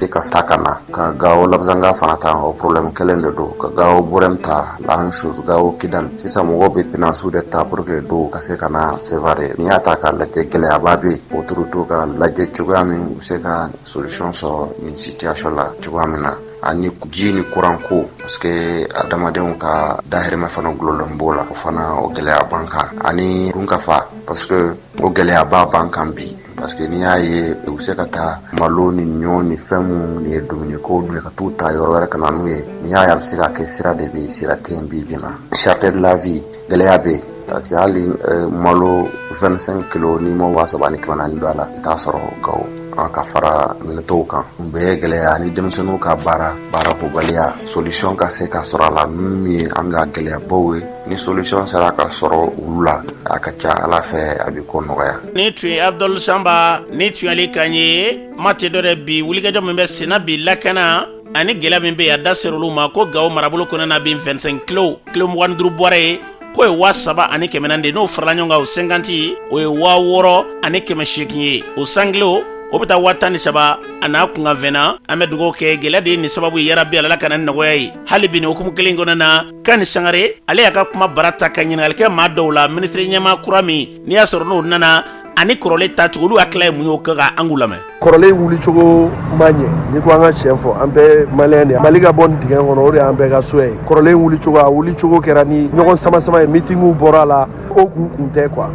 S9: ka ta ka na ka Gawo Labzanga fana ta o problème kelen de don ka Gawo Borem ta la même chose Gawo Kidal sisan mɔgɔw bɛ finance de ta pour que dɔw ka se ka na Sévaré n'i y'a ta k'a lajɛ gɛlɛyaba bɛ autorité ka lajɛ cogoya min u se ka solution sɔrɔ nin situation la cogoya min na ani ji ni courant ko parce que adamadenw ka dahirimɛ fana gulonlen b'o la o fana o gɛlɛya b'an kan ani dunkafa parce que o gɛlɛyaba b'an kan bi parce que n'i y'a ye u se ka taa malo ni ɲɔ ni fɛn minnu ni ye dumuniko n'u ye ka t'u ta yɔrɔ wɛrɛ ka na n'u ye n'i y'a ye a bɛ se ka kɛ sira de bɛ yen sira tɛ yen bi bi in na cherté de la vie gɛlɛya bɛ yen parce que hali malo 25 kilos n'i ma 3,4 don a la i t'a sɔrɔ Gawo an ka fara minɛtɔw kan n bɛɛ gɛlɛya ni denmisɛnninw ka baara kobaliya solution ka se ka sɔrɔ a la min ye an ka gɛlɛyabaw ye ni solution sera ka sɔrɔ olu la a ka ca ala fɛ a bɛ ko nɔgɔya. ni tun ye Abdul Samba ni tun y'ale kan ye ma tɛ dɔ dɛ bi wulikajɔ min bɛ senna bi lakana ani gɛlɛya min bɛ yen a da ser'olu ma ko Gawo marabolo kɔnɔna bɛ 25 kilo 25 bɔra ye k'o ye 3,400 de n'o farala ɲɔgɔn kan o 50 o ye 6,880 ye o sangilo o bɛ taa 13 a n'a kunkan fɛnna an bɛ dugawu kɛ gɛlɛya de ye nin sababu ye yarabi ala ka na ni nɔgɔya ye hali bi nin hukumu kelen kɔnɔna na Kani Sangare ale y'a ka kuma bara ta ka ɲininkali kɛ maa dɔw la ministre ɲɛmaa kura min n'i y'a sɔrɔ n'o nana ani kɔrɔlen ta cogo olu hakili ye mun y'o kɛ ka an k'u lamɛn.
S6: kɔrɔlen wulicogo ma ɲɛ n'i ko an ka tiɲɛ fɔ an bɛɛ maliyɛn de Mali ka bɔ nin dingɛ kɔnɔ o de y'an bɛɛ ka so ye kɔrɔlen wulicogo a wulicogo kɛra ni ɲɔgɔn sama ye mitingiw bɔra a la o kun tɛ quoi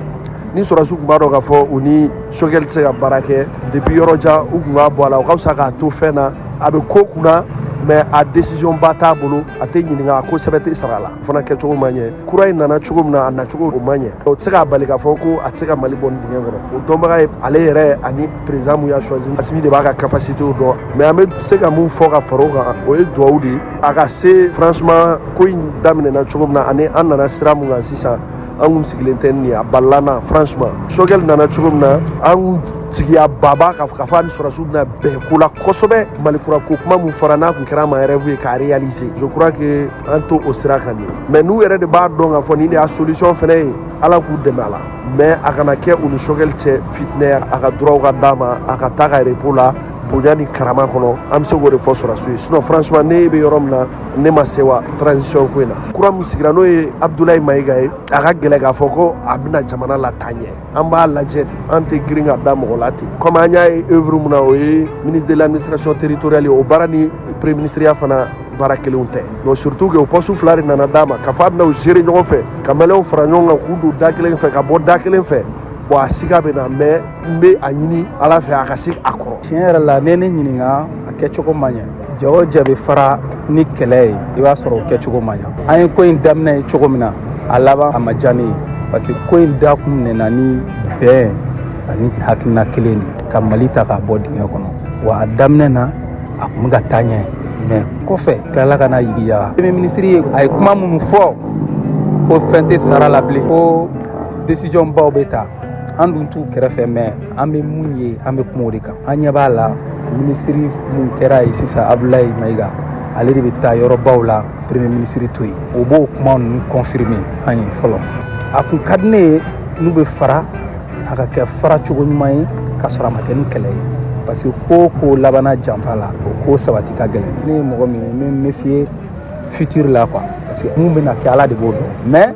S6: ni sɔrɔsiw tun b'a dɔn k'a fɔ u ni Choguel tɛ se ka baara kɛ depuis yɔrɔ jan u tun b'a bɔ a la o ka fisa k'a to fɛn na a bɛ ko kunna mais a décision ba t'a bolo a tɛ ɲininka a ko sɛbɛn tɛ sara la o fana kɛcogo ma ɲɛ kura in nana cogo min na a nacogo o ma ɲɛ o tɛ se k'a bali k'a fɔ ko a tɛ se ka Mali bɔ nin dingɛ kɔnɔ o dɔnbaga ye ale yɛrɛ ani président mun y'a choisi Assimi de b'a ka capacité dɔn mais an bɛ se ka mun fɔ ka fara o kan o ye dugawu de ye a ka se franchement ko in daminɛna cogo min na ani an nana sira mun kan sisan an kun sigilen tɛ nin ye a balilana franchement Choguel nana cogo min na an kun jigiya baba ka fɔ ani sɔrɔsiw bɛna bɛn ko la kosɛbɛ Malikura ko kuma mun fɔra n'a kun kɛra ma rêve ye k'a réaliser je crois que an to o sira kan de mais n'u yɛrɛ de b'a dɔn k'a fɔ nin de y'a solution fɛnɛ ye ala k'u dɛmɛ a la mais a kana kɛ u ni Choguel cɛ fitinɛ a ka droit ka d'a ma a ka taa ka repos la bonya ni karama kɔnɔ an bɛ se k'o de fɔ sɔrɔsiw ye sinon franchement ne bɛ yɔrɔ min na ne ma se wa transition ko in na kura min sigira n'o ye Abdoulaye Mayiga ye a ka gɛlɛ k'a fɔ ko a bɛna jamana la taa ɲɛ an b'a lajɛ an tɛ girin ka da mɔgɔ la ten comme an y'a ye œuvre mun na o ye ministre de l'administration territoriale ye o baara ni premier ministre ya fana baara kelenw tɛ donc surtout que o poste fila de nana d'a ma k'a fɔ a bɛna o gérer ɲɔgɔn fɛ ka maliyɛnw fara ɲɔgɔn kan k'u don da kelen fɛ ka bɔ da kelen fɛ bon a siga bɛ na mais n bɛ a ɲini ala fɛ a ka se a kɔrɔ.
S10: tiɲɛ yɛrɛ la ne ɲininka a kɛcogo ma ɲɛ ja o ja bɛ fara ni kɛlɛ ye i b'a sɔrɔ o kɛcogo ma ɲɛ an ye ko in daminɛ ye cogo min na a laban a ma diya ne ye parce que ko in da kun nana ni bɛn ani hakilina kelen de ka Mali ta k'a bɔ dingɛ kɔnɔ wa a daminɛ na a kun bɛ ka taa ɲɛ mais kɔfɛ tilala ka na yigiya premier ministre ye a ye kuma minnu fɔ ko fɛn tɛ sara la bilen ko décision baw bɛ ta an dun t'u kɛrɛfɛ mais an bɛ mun ye an bɛ kuma o de kan an ɲɛ b'a la ministre mun kɛra ye sisan Abdoulaye Mayiga ale de bɛ taa yɔrɔbaw la premier ministre to yen o b'o kuma ninnu confirmer an ye fɔlɔ a kun ka di ne ye n'u bɛ fara a ka kɛ fara cogo ɲuman ye ka sɔrɔ a ma kɛ ni kɛlɛ ye parce que ko labanna janfa la o ko sabati ka gɛlɛn ne ye mɔgɔ min ye n bɛ méfier futur la quoi parce que mun bɛna kɛ ala de b'o dɔn mais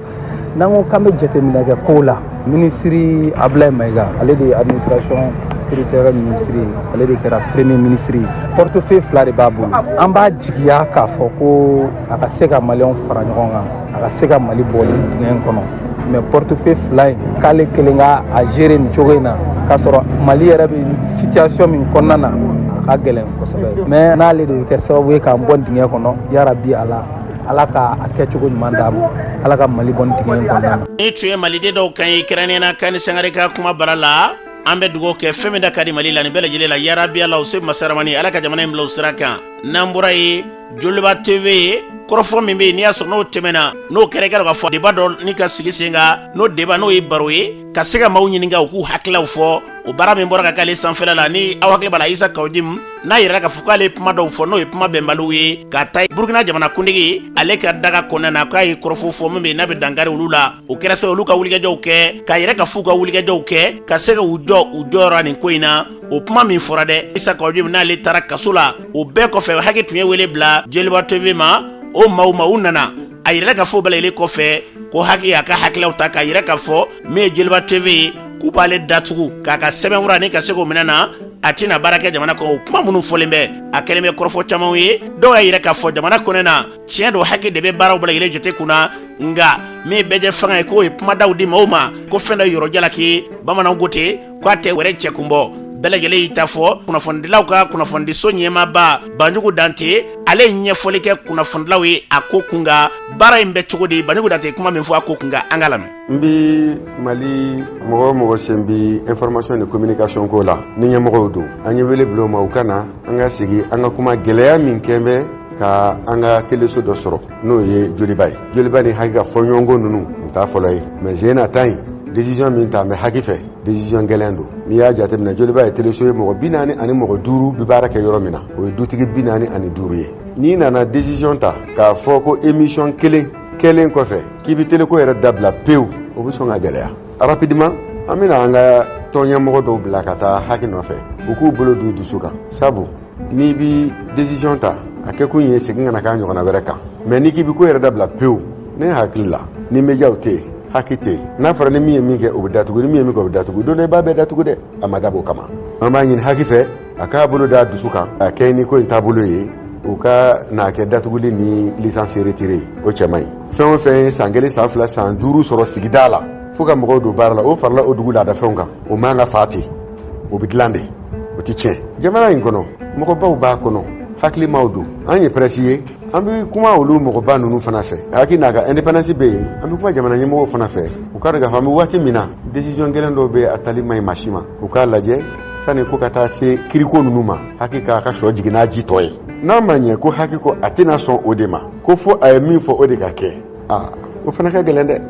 S10: n'an ko k'an bɛ jateminɛ kɛ kow la minisiri Ablaye Mayiga ale de ye administration territorial ministre ale de kɛra premier ministre portefeuille 2 de b'a bolo an b'a jigiya k'a fɔ ko a ka se ka maliyɛnw fara ɲɔgɔn kan a ka se ka Mali bɔ nin dingɛ in kɔnɔ mais portefeuille 2 in k'ale kelen ka a gérer nin cogo in na k'a sɔrɔ Mali yɛrɛ bɛ situation min kɔnɔna na a ka gɛlɛn kosɛbɛ mais n'ale de kɛ sababu ye k'an bɔ dingɛ kɔnɔ yarabi ala ka a kɛcogo ɲuman d'a ma ala ka Mali bɔ nin dingɛ in kɔnɔna na.
S2: Ni tun ye maliden dɔw kan ye kɛrɛnkɛrɛnnenya Kani Sangare ka kuma bara la an bɛ dugawu kɛ fɛn min da ka di Mali la nin bɛɛ lajɛlen la yarabi ala o se masaramani ala ka jamana in bila o sira kan n'an bɔra ye Joliba TV kɔrɔfɔ min bɛ yen n'i y'a sɔrɔ n'o tɛmɛna n'o kɛra ka fɔ débat dɔ ni ka sigi sen kan n'o débat n'o ye baro ye ka se ka maaw ɲininka u k'u hakilaw fɔ o baara min bɔra ka k'ale sanfɛla la ni aw hakili b'a la Isa Kawudim n'a yɛrɛ ka fɔ k'ale kuma dɔw fɔ n'o ye kuma bɛnbaliw ye ka taa Burukina jamanakuntigi ale ka daga kɔnɔna na k'a ye kɔrɔfɔ fɔ min bɛ yen n'a bɛ dankari olu la o kɛra se olu ka wulikɛjɔw kɛ ka yɛrɛ ka f'u ka wulikɛjɔw kɛ ka se ka u jɔ u jɔyɔrɔ nin ko in na o kuma min fɔra dɛ Isa Kawudim n'ale taara kaso la o bɛɛ kɔfɛ hakɛ tun ye wele bila Jeliba TV ma o maaw u nana a yɛrɛ ka fɔ bɛlɛlen kɔfɛ ko hakɛ a ka hakilaw ta ka yɛrɛ ka fɔ min ye Jeliba TV k'u b'ale datugu k'a ka sɛbɛnfura ni ka se k'o minɛ na a tɛna baara kɛ jamana kɔnɔ o kuma minnu fɔlen bɛ a kɛlen bɛ kɔrɔfɔ camanw ye dɔw y'a yɛrɛ k'a fɔ jamana kɔnɔ na tiɲɛ don hakɛ de bɛ baaraw bɛɛ lajɛlen jate kunna nka min bɛɛ jɛ fanga ye k'o ye kumadaw di maaw ma ko fɛn dɔ yɔrɔ jalaki bamananw ko ten k'a tɛ wɛrɛ cɛ kun bɔ bɛɛ lajɛlen y'i ta fɔ kunnafonidilaw ka kunnafonidiso ɲɛmaaba Banjugu Dante ale ye ɲɛfɔli kɛ kunnafonidilaw ye a ko kunga baara in bɛ cogo di Banjugu Dante kuma min fɔ a ko kunga an ka lamɛn.
S11: N bi Mali mɔgɔ o mɔgɔ sen bi information ni communication ko la ni ɲɛmɔgɔw don an ye wele bila o ma u ka na an ka sigi an ka kuma gɛlɛya min kɛn bɛ ka an ka teleso dɔ sɔrɔ n'o ye Joliba ye Joliba ni hakɛ ka fɔ ɲɔgɔnko ninnu n t'a fɔlɔ ye mais zena ta yen décision min ta mɛ haki fɛ décision gɛlɛn don n'i y'a jateminɛ Joliba ye teleso ye mɔgɔ 40 ani mɔgɔ 5 bi baara kɛ yɔrɔ min na o ye dutigi 45 ye n'i nana décision ta k'a fɔ ko émission kelen kɔfɛ k'i bi teleko yɛrɛ dabila pewu o bɛ sɔn ka gɛlɛya rapidement an bɛna an ka tɔnɲɛmɔgɔ dɔw bila ka taa haki nɔfɛ u k'u bolo d'u dusu kan sabu n'i bi décision ta a kɛ kun ye segin kana k'a ɲɔgɔnna wɛrɛ kan mais n'i k'i bi ko yɛrɛ dabila pewu ne hakili la ni médiaw tɛ yen haki tɛ yen n'a fɔra ni min ye min kɛ o bɛ datugu ni min ye min kɛ o bɛ datugu don dɔ i b'a bɛɛ datugu dɛ a ma dabɔ o kama an b'a ɲini haki fɛ a k'a bolo d'a dusu kan a kɛ ni ko in taabolo ye u ka n'a kɛ datuguli ni licence retiré o cɛ man ɲi fɛn o fɛn ye san 1 san 2 san 5 sɔrɔ sigida la fo ka mɔgɔw don baara la o farala o dugu laadafɛnw kan o man ka fa ten o bɛ dilan de o tɛ tiɲɛ jamana in kɔnɔ mɔgɔbaw b'a kɔnɔ hakilimaw don an ye presse ye an bɛ kuma olu mɔgɔba ninnu fana fɛ haki n'a ka indépendance bɛ yen an bɛ kuma jamana ɲɛmɔgɔw fana fɛ u k'a dɔn k'a fɔ an bɛ waati min na décision gɛlɛn dɔw bɛ a tali man ɲi maa si ma u k'a lajɛ sani ko ka taa se kiriko ninnu ma haki k'a ka sɔ jigin n'a ji tɔ ye n'a ma ɲɛ ko haki ko a tɛna sɔn o de ma ko fo a ye min fɔ o de ka kɛ o fana ka gɛlɛn dɛ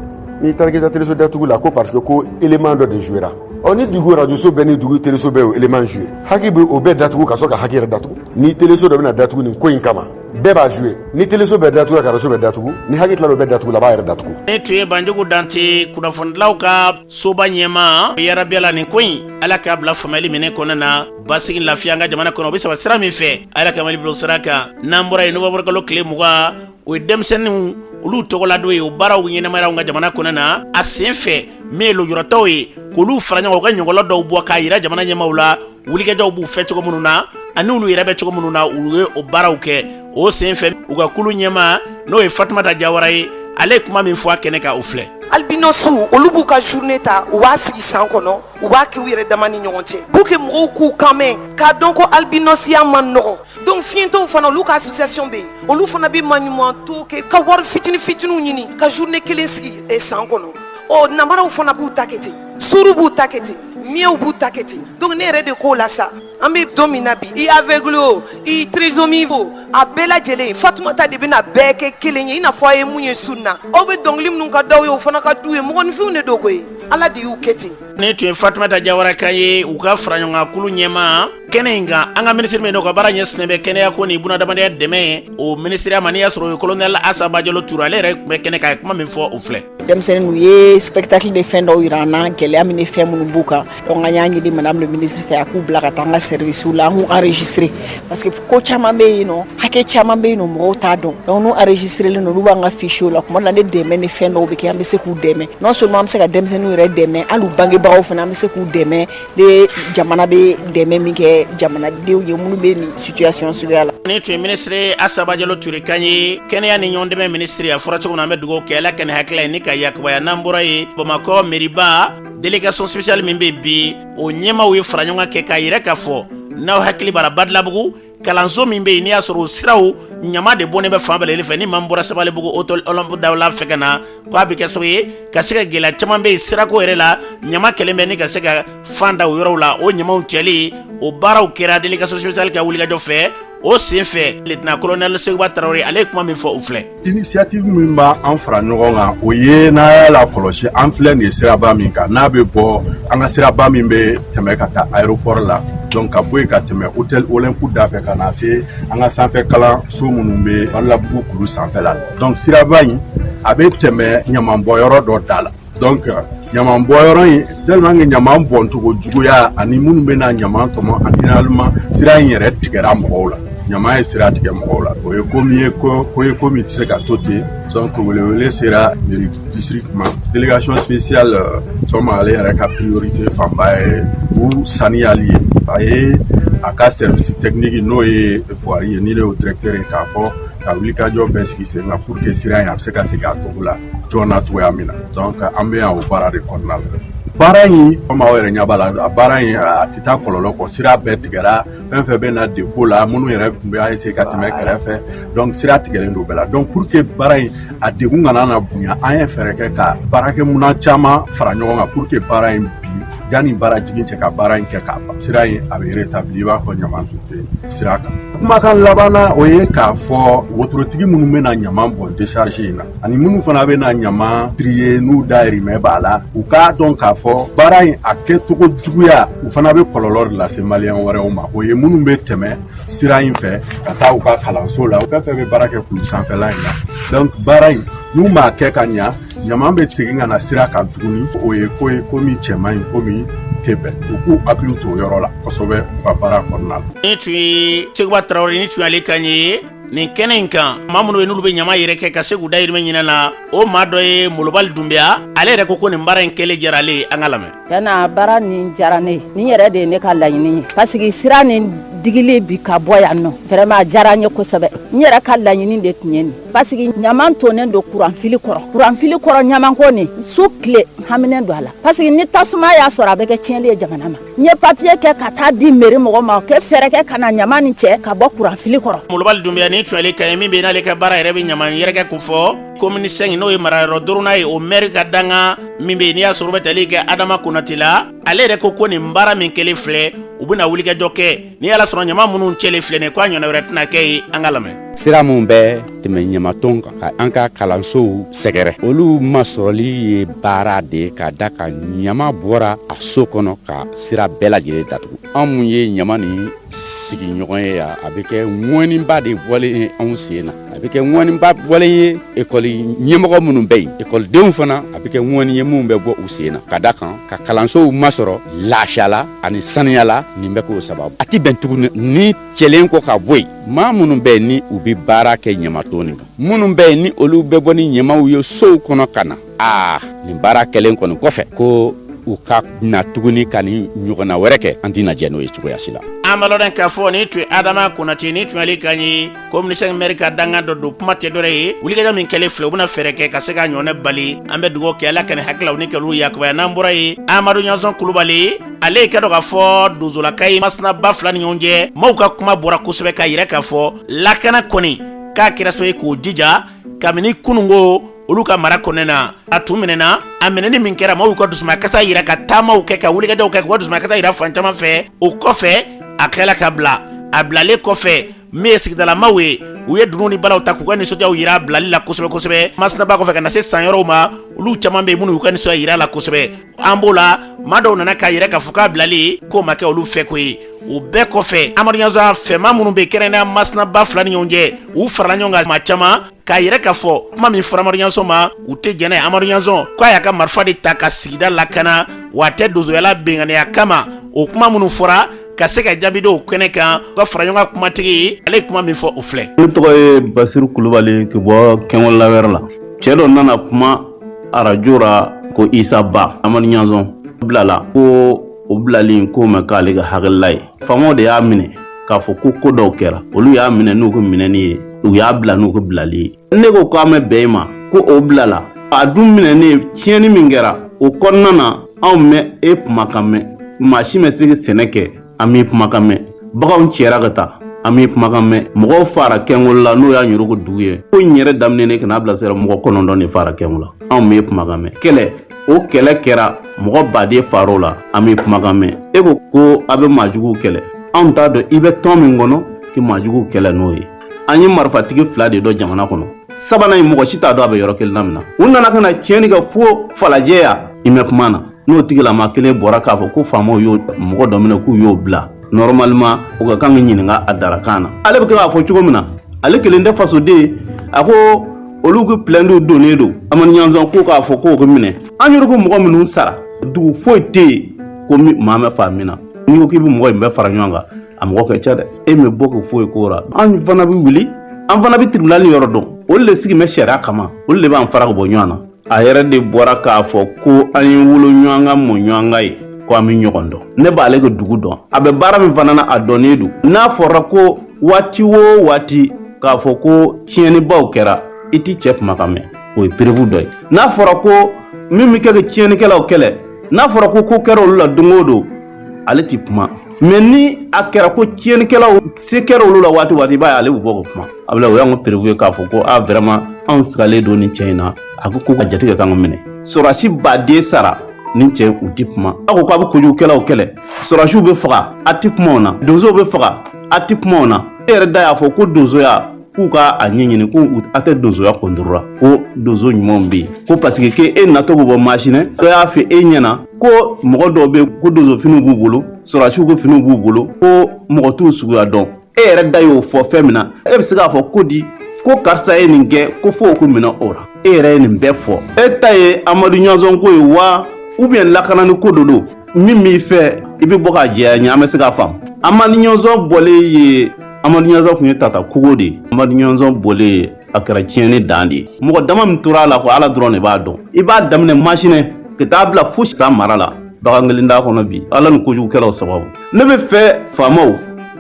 S11: n'i taara k'i ta teleso datugu la ko parce que ko élément dɔ de jouera ni dugu rajoso bɛɛ ni dugu teleso bɛɛ o élément joué haki bɛ o bɛɛ datugu ka sɔrɔ ka haki yɛrɛ datugu ni teleso dɔ bɛna datugu nin ko in kama bɛɛ b'a joué ni teleso bɛɛ datugu ka rajo bɛɛ datugu ni haki tila o bɛɛ datugu la a b'a yɛrɛ datugu.
S2: ne tun ye Banjugu Dante kunnafonidilaw ka soba ɲɛma yarabi ala nin ko in ala k'a bila faamuyali minɛ kɔnɔna na basigi lafiya an ka jamana kɔnɔ o bɛ saba sira min fɛ ala ka Mali bila o sira kan n'an bɔra yen novembre kalo tile 20 o ye denmisɛnninw olu tɔgɔladon ye o baaraw ɲɛnamaya an ka jamana kɔnɔ na a sen fɛ min ye lujuratɔw ye k'olu fara ɲɔgɔn ka ɲɔgɔnlɔ dɔw bɔ k'a yira jamana ɲɛmaaw la wulikɛjɔw b'u fɛ cogo minnu na ani olu yɛrɛ bɛ cogo minnu na u ye o baaraw kɛ o sen fɛ u ka kulu ɲɛmaa n'o ye Fatumata Jawara ye ale ye kuma min fɔ a kɛnɛ kan o filɛ.
S12: Albinosu olu b'u ka journée ta u b'a sigi san kɔnɔ u b'a kɛ u yɛrɛ dama ni ɲɔgɔn cɛ pour que mɔgɔw k'u kan mɛn k'a dɔn ko albinosiya man nɔgɔn donc fiɲɛtɔw fana olu ka association bɛ yen olu fana bɛ maɲumanto kɛ ka wari fitinin fitininw ɲini ka journée kelen sigi san kɔnɔ namaraw fana b'u ta kɛ ten suru b'u ta kɛ ten miɛw b'u ta kɛ ten donc ne yɛrɛ de k'o la sa an bɛ don min na bi i aveugle o i trisomie o a bɛɛ lajɛlen Fatumata de bɛna bɛɛ kɛ kelen ye i n'a fɔ a ye mun ye sun na aw bɛ dɔnkili minnu ka d'aw ye o fana ka d'u ye mɔgɔninfinw de don koyi ala de y'u kɛ ten.
S2: Ni tun ye Fatumata Jawara ka ye u ka fara ɲɔgɔn kan kulu ɲɛma kɛnɛ in kan an ka ministre min n'o ka baara ɲɛsinnen bɛ kɛnɛya ko ni bunadamadenya dɛmɛ o ministre ma n'i y'a sɔrɔ o ye colonel Asaba Jalo Ture ale yɛrɛ tun bɛ kɛnɛ kan a ye kuma min fɔ u filɛ.
S13: Denmisɛnnin n'u ye spectacle de fɛn dɔw yira an na gɛlɛya min ni fɛn minnu b'u kan donc an y'a ɲini madame le ministre fɛ a k'u bila ka taa an ka service la an k'u enregistrer parce que ko caman bɛ yen nɔ hakɛ caman bɛ yen nɔ mɔgɔw t'a dɔn donc n'u enregistrelen don olu b'an ka fichier la tuma dɔ la ne dɛmɛ ni fɛn dɔw bɛ kɛ an bɛ se k'u dɛmɛ non seulement an bɛ se ka denmisɛnninw yɛrɛ dɛmɛ hali u bangebagaw fana an bɛ se k'u dɛmɛ de jamana bɛ dɛmɛ min kɛ jamanadenw ye minnu bɛ nin situation suguya la.
S2: Ni tun ye ministre Asaba Jalo Ture kan ye kɛnɛya ni ɲɔgɔn dɛmɛ ministre a fɔra cogo min na an bɛ dugawu kɛ ala ka nin hakilila ye ni ka yakubaya n'an bɔra ye Bamakɔ mairie-ba délégation spéciale min bɛ bi o ɲɛmaaw ye fara ɲɔgɔn kɛ k'a yɛrɛ k'a fɔ n'aw hakili bara Badilabugu kalanso min bɛ yen n'i y'a sɔrɔ o siraw ɲama de bɔnnen bɛ fan bɛɛ fɛ ni maa min bɔra Sabalibugu hôtel Olympique Dawula fɛ ka na ko a bɛ kɛ sababu ye ka se ka gɛlɛya caman bɛ yen sirako yɛrɛ la ɲama kɛlen bɛ ni ka se ka fan da o yɔrɔw la o ɲamaw cɛli o baaraw kɛra délégation spéciale ka wulikajɔ fɛ o sen fɛ lieutenant colonel Seguba Traoré ale ye kuma min fɔ u filɛ.
S14: Initiative min b'a an fara ɲɔgɔn kan o ye n'a y'a lakɔlɔsi an filɛ nin ye siraba min kan n'a bɛ bɔ an ka siraba min bɛ tɛmɛ ka taa aéroport la donc ka bɔ yen ka tɛmɛ hôtel Olympique da fɛ ka na se an ka sanfɛ kalanso minnu bɛ Badilabugu kulu sanfɛla la donc siraba in a bɛ tɛmɛ ɲamanbɔyɔrɔ dɔ da la donc ɲaman bɔyɔrɔ in tellement que ɲaman bɔncogo juguya ani minnu bɛ na ɲaman tɔmɔ finalement sira in yɛrɛ tigɛra mɔgɔw la ɲaman ye sira tigɛ mɔgɔw la o ye ko min tɛ se ka to ten donc welewele sera district ma délégation spéciale sɔgɔma ale yɛrɛ ka priorité fanba ye u saniyali ye a ye a ka service technique n'o ye Fuari ye ni ne y'o directeur ye k'a bɔ ka wulikajɔ bɛɛ sigi sen kan pour que sira in a bɛ se ka segin a togo la joona cogoya min na donc an bɛ yan o baara de kɔnɔna la. Baara in komi aw yɛrɛ ɲɛ b'a la a baara in a tɛ taa kɔlɔlɔ kɔ sira bɛɛ tigɛra fɛn fɛn bɛ na depo la minnu yɛrɛ tun bɛ essayer ka tɛmɛ kɛrɛfɛ donc sira tigɛlen don bɛɛ la donc pour que baara in a degun kana na bonya an ye fɛɛrɛ kɛ ka baarakɛminɛn caman fara ɲɔgɔn kan pour que baara in bi yanni baara jigin cɛ ka baara in kɛ k'a ban sira in a bɛ rétabli i b'a fɔ ɲaman tun tɛ sira kan. Kumakan labanna o ye k'a fɔ wotorotigi minnu bɛ na ɲaman bɔn décharge in na ani minnu fana bɛ na ɲaman trier n'u dahirimɛ b'a la u k'a dɔn k'a fɔ baara in a kɛcogo juguya u fana bɛ kɔlɔlɔ de lase maliyɛn wɛrɛw ma o ye minnu bɛ tɛmɛ sira in fɛ ka taa u ka kalanso la u fɛn fɛn bɛ baara kɛ kulu sanfɛla in na donc baara in n'u m'a kɛ ka ɲa ɲaman bɛ segin ka na sira kan tuguni o ye ko ye ko min cɛman ye ko min tɛ bɛn u k'u hakili to o yɔrɔ la kosɛbɛ u ka baara kɔnɔna la.
S2: Ni tun ye Seguba Traoré ni tun y'ale kan ye nin kɛnɛ in kan maa minnu bɛ n'olu bɛ ɲama yɛrɛ kɛ ka se k'u dahirimɛ ɲini na o maa dɔ ye Molobali Dunbiya ale yɛrɛ ko nin baara in kɛlen diyara ale ye an ka lamɛn.
S15: Tiɲɛna baara nin diyara ne ye nin yɛrɛ de ye ne ka laɲini ye parce que sira nin digili bi ka bɔ yan nɔ vraiment a diyara n ye kosɛbɛ n yɛrɛ ka laɲini de tun ye nin parce que ɲaman tonnen don kuranfili kɔrɔ ɲaman ko nin su tile haminen don a la parce que ni tasuma y'a sɔrɔ a bɛ kɛ tiɲɛli ye jamana ma n ye papier kɛ ka taa di mairie mɔgɔ ma kɛ fɛɛrɛ kɛ ka na ɲaman nin cɛ ka bɔ kuranfili kɔrɔ.
S2: Molobali Dunbiya ni tun y'ale kan ye min bɛ n'ale ka baara yɛrɛ bɛ ɲaman yɛrɛkɛ kun fɔ commune 5 n'o ye marayɔrɔ duruna ye o maire ka danga min bɛ n'i y'a sɔrɔ u bɛ tali kɛ Adama Konate la ale yɛrɛ ko nin baara min kɛlen filɛ u bɛna wulikajɔ kɛ ni ala sɔrɔ ɲama minnu cɛlen filɛ nin ko a ɲɔna wɛrɛ tɛna kɛ ye an ka lamɛn.
S16: Sira mun bɛ tɛmɛ ɲamatɔn kan ka an ka kalansow sɛgɛrɛ olu masɔrɔli ye baara de ka da ka ɲama bɔra a so kɔnɔ ka sira bɛɛ lajɛlen datugu an mun ye ɲama ni sigiɲɔgɔn ye yan a bɛ kɛ ŋɔniba de bɔlen ye anw sen na a bɛ kɛ ŋɔniba bɔlen ye ekɔli ɲɛmɔgɔ minnu bɛ yen ekɔlidenw fana a bɛ kɛ ŋɔni ye minnu bɛ bɔ u sen na ka da kan ka kalansow masɔrɔ lafiyala ani saniyala nin bɛ k'o sababu a tɛ bɛn tuguni ni cɛlen kɔ ka bɔ yen maa minnu bɛ yen ni u bɛ baara kɛ ɲamatɔn nin kan minnu bɛ yen ni olu bɛ bɔ ni ɲamaw ye sow kɔnɔ ka na nin baara kɛlen kɔni kɔfɛ ko u ka na tuguni ka ni ɲɔgɔnna wɛrɛ kɛ an tɛna jɛ n'o ye cogoya si la.
S2: An b'a lɔn k'a fɔ ni tun ye Adama Konate ni tun y'ale kan ye commune 5 maire ka danga dɔ don kuma tɛ dɔ ye wulikajɔ min kɛlen filɛ u bɛna fɛɛrɛ kɛ ka se ka ɲɔgɔnɛ bali an bɛ dugawu kɛ ala ka nin hakililaw ni kɛlɛw yakubaya n'an bɔra ye Amadu Ɲanzɔn Kulubali ale ye kɛ dɔ k'a fɔ donsolaka ye masinaba fila ni ɲɔgɔn cɛ maaw ka kuma bɔra kosɛbɛ k'a yɛrɛ k'a fɔ lakana kɔni k'a kɛra so ye k'o jija kabini kunungo olu ka mara kɔnɔna na a tun minɛna a minɛni min kɛra maaw ka dusumakasa yira ka taamaw kɛ ka wulikajɔw kɛ ka dusumakasa yira fan caman fɛ o kɔfɛ a kɛla ka bila a bilalen kɔfɛ min ye sigidalamaw ye u ye dunu ni balaw ta k'u ka nisɔndiyaw yira bilali la kosɛbɛ kosɛbɛ masinaba kɔfɛ ka na se san yɔrɔw ma olu caman bɛ minnu y'u ka nisɔndiya yira la kosɛbɛ an b'o la maa dɔw nana k'a yɛrɛ k'a fɔ k'a bilali k'o ma kɛ olu fɛ ko ye o bɛɛ kɔfɛ Amadu Ɲanzɔn fɛma minnu bɛ kɛrɛnkɛrɛnnenya masinaba fila ni ɲɔgɔn cɛ u farala ɲɔgɔn kan maa caman k'a yɛrɛ k'a fɔ kuma min fɔra Amadu Ɲanzɔn ma u tɛ jɛnɛ Amadu Ɲanzɔn k'a y'a ka marifa de ta ka sigida lakana wa a tɛ donsoyala benganiya kama o kuma minnu fɔra ka se ka jaabi dɔw kɛnɛ kan ka fara ɲɔgɔn kan kumatigi ale ye kuma min fɔ o filɛ.
S17: Ne tɔgɔ ye Basiru Kulubali ka bɔ Kɛnwala Lawɛrɛ la. Cɛ dɔ nana kuma arajo ra ko Isa Ba Amadu Ɲanzɔn bilala ko o bilali ko ma k'ale ka hakilila ye. Faamaw de y'a minɛ k'a fɔ ko dɔw kɛra olu y'a minɛ n'u ka minɛni ye u y'a bila n'u ka bilali ye. Ne ko k'an bɛ bɛn ma ko o bilala a dun minɛnen tiɲɛni min kɛra o kɔnɔna na anw mɛ e kumakan mɛn maa si mɛ se ka sɛnɛ kɛ an m'i kumakan mɛn baganw cɛra ka taa an m'i kumakan mɛn mɔgɔw fara Kɛngolo la n'o y'a ɲɔrɔ ko dugu ye ko in yɛrɛ daminɛ ka n'a bila sera mɔgɔ 9 de fara Kɛngolo la anw m'i kumakan mɛn kɛlɛ o kɛlɛ kɛra mɔgɔ baden far'o la an m'i kumakan mɛn e ko a bɛ maajuguw kɛlɛ anw t'a dɔn i bɛ tɔn min kɔnɔ k'i maajuguw kɛlɛ n'o ye an ye marifatigi 2 de dɔn jamana kɔnɔ sabanan in mɔgɔ si t'a dɔn a bɛ yɔrɔ kelen na min na u nana ka na tiɲɛni kɛ fo falajɛ ya i mɛ kuma na n'o tigilama kelen bɔra k'a fɔ ko faamaw y'o mɔgɔ dɔ minɛ k'u y'o bila normalement o ka kan ka ɲininka a darakan na ale bɛ k'a fɔ cogo min na ale kelen tɛ fasoden a ko olu ka plainte donnen don Amadu Ɲanzɔn ko k'a fɔ k'o ka minɛ an yɛrɛ ko mɔgɔ minnu sara dugu foyi tɛ yen ko maa mɛ fa min na n'i ko k'i bɛ mɔgɔ in bɛɛ fara ɲɔgɔn kan a mɔgɔ ka ca dɛ e mɛ bɔ k'o foyi k'o la an fana bɛ wuli an fana bɛ tribunal yɔrɔ dɔn olu de sigi mɛ sariya kama olu de b'an fara ka bɔ ɲɔgɔn na a yɛrɛ de bɔra k'a fɔ ko an ye wolo ɲɔgɔn kan mɔ ɲɔgɔn kan ye ko an bɛ ɲɔgɔn dɔn ne b'ale ka dugu dɔn a bɛ baara min fana na a dɔnnen don n'a fɔra ko waati o waati k'a fɔ ko tiɲɛnibaw kɛra i t'i cɛ kumakan mɛn o ye perewu dɔ ye n'a fɔra ko min bɛ kɛ ka tiɲɛnikɛlaw kɛlɛ n'a fɔra ko kɛra olu la don o don ale t'i kuma mɛ ni a kɛra ko tiɲɛnikɛlaw se kɛra olu la waati waati i b'a ye ale bɛ bɔ ka kuma a bɛ o y'an ka perewu ye k'a fɔ ko vraiment anw sigalen don nin cɛ in na a ko ka jate ka kan ka minɛ sɔrɔsi baden sara nin cɛ u tɛ kuma a ko k'a bɛ kojugukɛlaw kɛlɛ sɔrɔsiw bɛ faga a tɛ kuma o na donsow bɛ faga a tɛ kuma o na e yɛrɛ da y'a fɔ ko donsoya k'u ka a ɲɛɲini ko a tɛ donsoya kɔntorora ko donso ɲumanw bɛ yen ko parce que e natɔ bɛ bɔ masinɛ dɔ y'a fɔ e ɲɛna ko mɔgɔ dɔw bɛ ko donsofiniw b'u bolo sɔrɔsiw ko finiw b'u bolo ko mɔgɔ t'u suguya dɔn e yɛrɛ da y'o fɔ fɛn min na e bɛ se k'a fɔ ko di ko karisa ye nin kɛ ko fo ko minɛ o la e yɛrɛ ye nin bɛɛ fɔ e ta ye Amadu Ɲanzɔn ko ye wa ou bien lakanani ko dɔ don min b'i fɛ i bɛ bɔ k'a jɛya ɲɛ an bɛ se k'a faamu Amadu Ɲanzɔn bɔlen ye Amadu Ɲanzɔn tun ye tata kogo de ye Amadu Ɲanzɔn bɔlen a kɛra tiɲɛni dan de ye mɔgɔ dama min tora a la ko Ala dɔrɔn de b'a dɔn i b'a daminɛ masinɛ ka taa bila fo san mara la bagan kelen t'a kɔnɔ bi Ala ni kojugukɛlaw sababu ne bɛ fɛ faamaw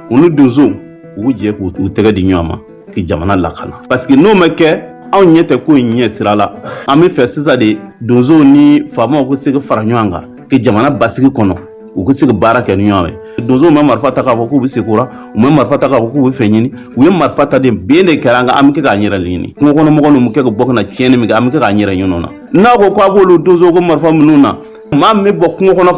S17: u ni donsow u k'u jɛ k'u tɛgɛ di ɲɔgɔn ma ki jamana lakana parce que n'o ma kɛ anw ɲɛ tɛ ko in ɲɛ sira la an bɛ fɛ sisan de donsow ni faamaw ka se ka fara ɲɔgɔn kan ki jamana basigi kɔnɔ u ka se ka baara kɛ ni ɲɔgɔn ye donsow ma marifa ta k'a fɔ k'u bɛ segin o la u ma marifa ta k'a fɔ k'u bɛ fɛn ɲini u ye marifa ta de ben de kɛra an kan an bɛ kɛ k'an yɛrɛ ɲini kungo kɔnɔ mɔgɔ ninnu bɛ kɛ ka bɔ ka na tiɲɛni min kɛ an bɛ kɛ k'an yɛrɛ ɲini o la n'a ko k'a b'olu donsow ka marifa minnu na maa min bɛ bɔ kungo kɔnɔ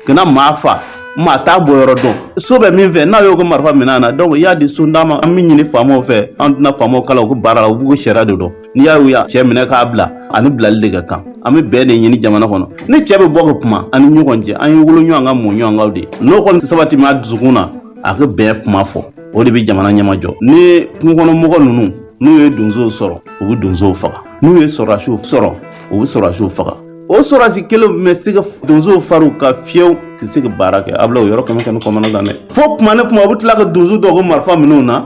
S17: ka na maa fa maa t'a bɔ yɔrɔ dɔn so bɛ min fɛ n'a y'o ka marifa minɛ na donc i y'a di so d'a ma an bɛ ɲini faamaw fɛ an tɛna faamaw kala u ka baara la u b'u ka sariya de dɔn n'i y'a ye cɛ minɛ k'a bila ani bilali de ka kan an bɛ bɛn de ɲini jamana kɔnɔ ni cɛ bɛ bɔ ka kuma ani ɲɔgɔn cɛ an ye wolo ɲɔgɔn kan mɔ ɲɔgɔn kan de n'o kɔni sabati ma dusukun na a ka bɛn kuma fɔ o de bɛ jamana ɲɛma jɔ ni kungokɔnɔmɔgɔ ninnu n'u ye donsow sɔrɔ u bɛ donsow faga n'u ye sɔrɔsiw sɔrɔ u bɛ sɔrɔsiw faga o sɔrɔsi kelen bɛ se ka donsow fariw ka fiyɛw tɛ se ka baara kɛ a bila o yɔrɔ kɛmɛ kɛ ni kɔmana kan dɛ fo kuma ni kuma u bɛ tila ka donso dɔw ka marifa minɛw na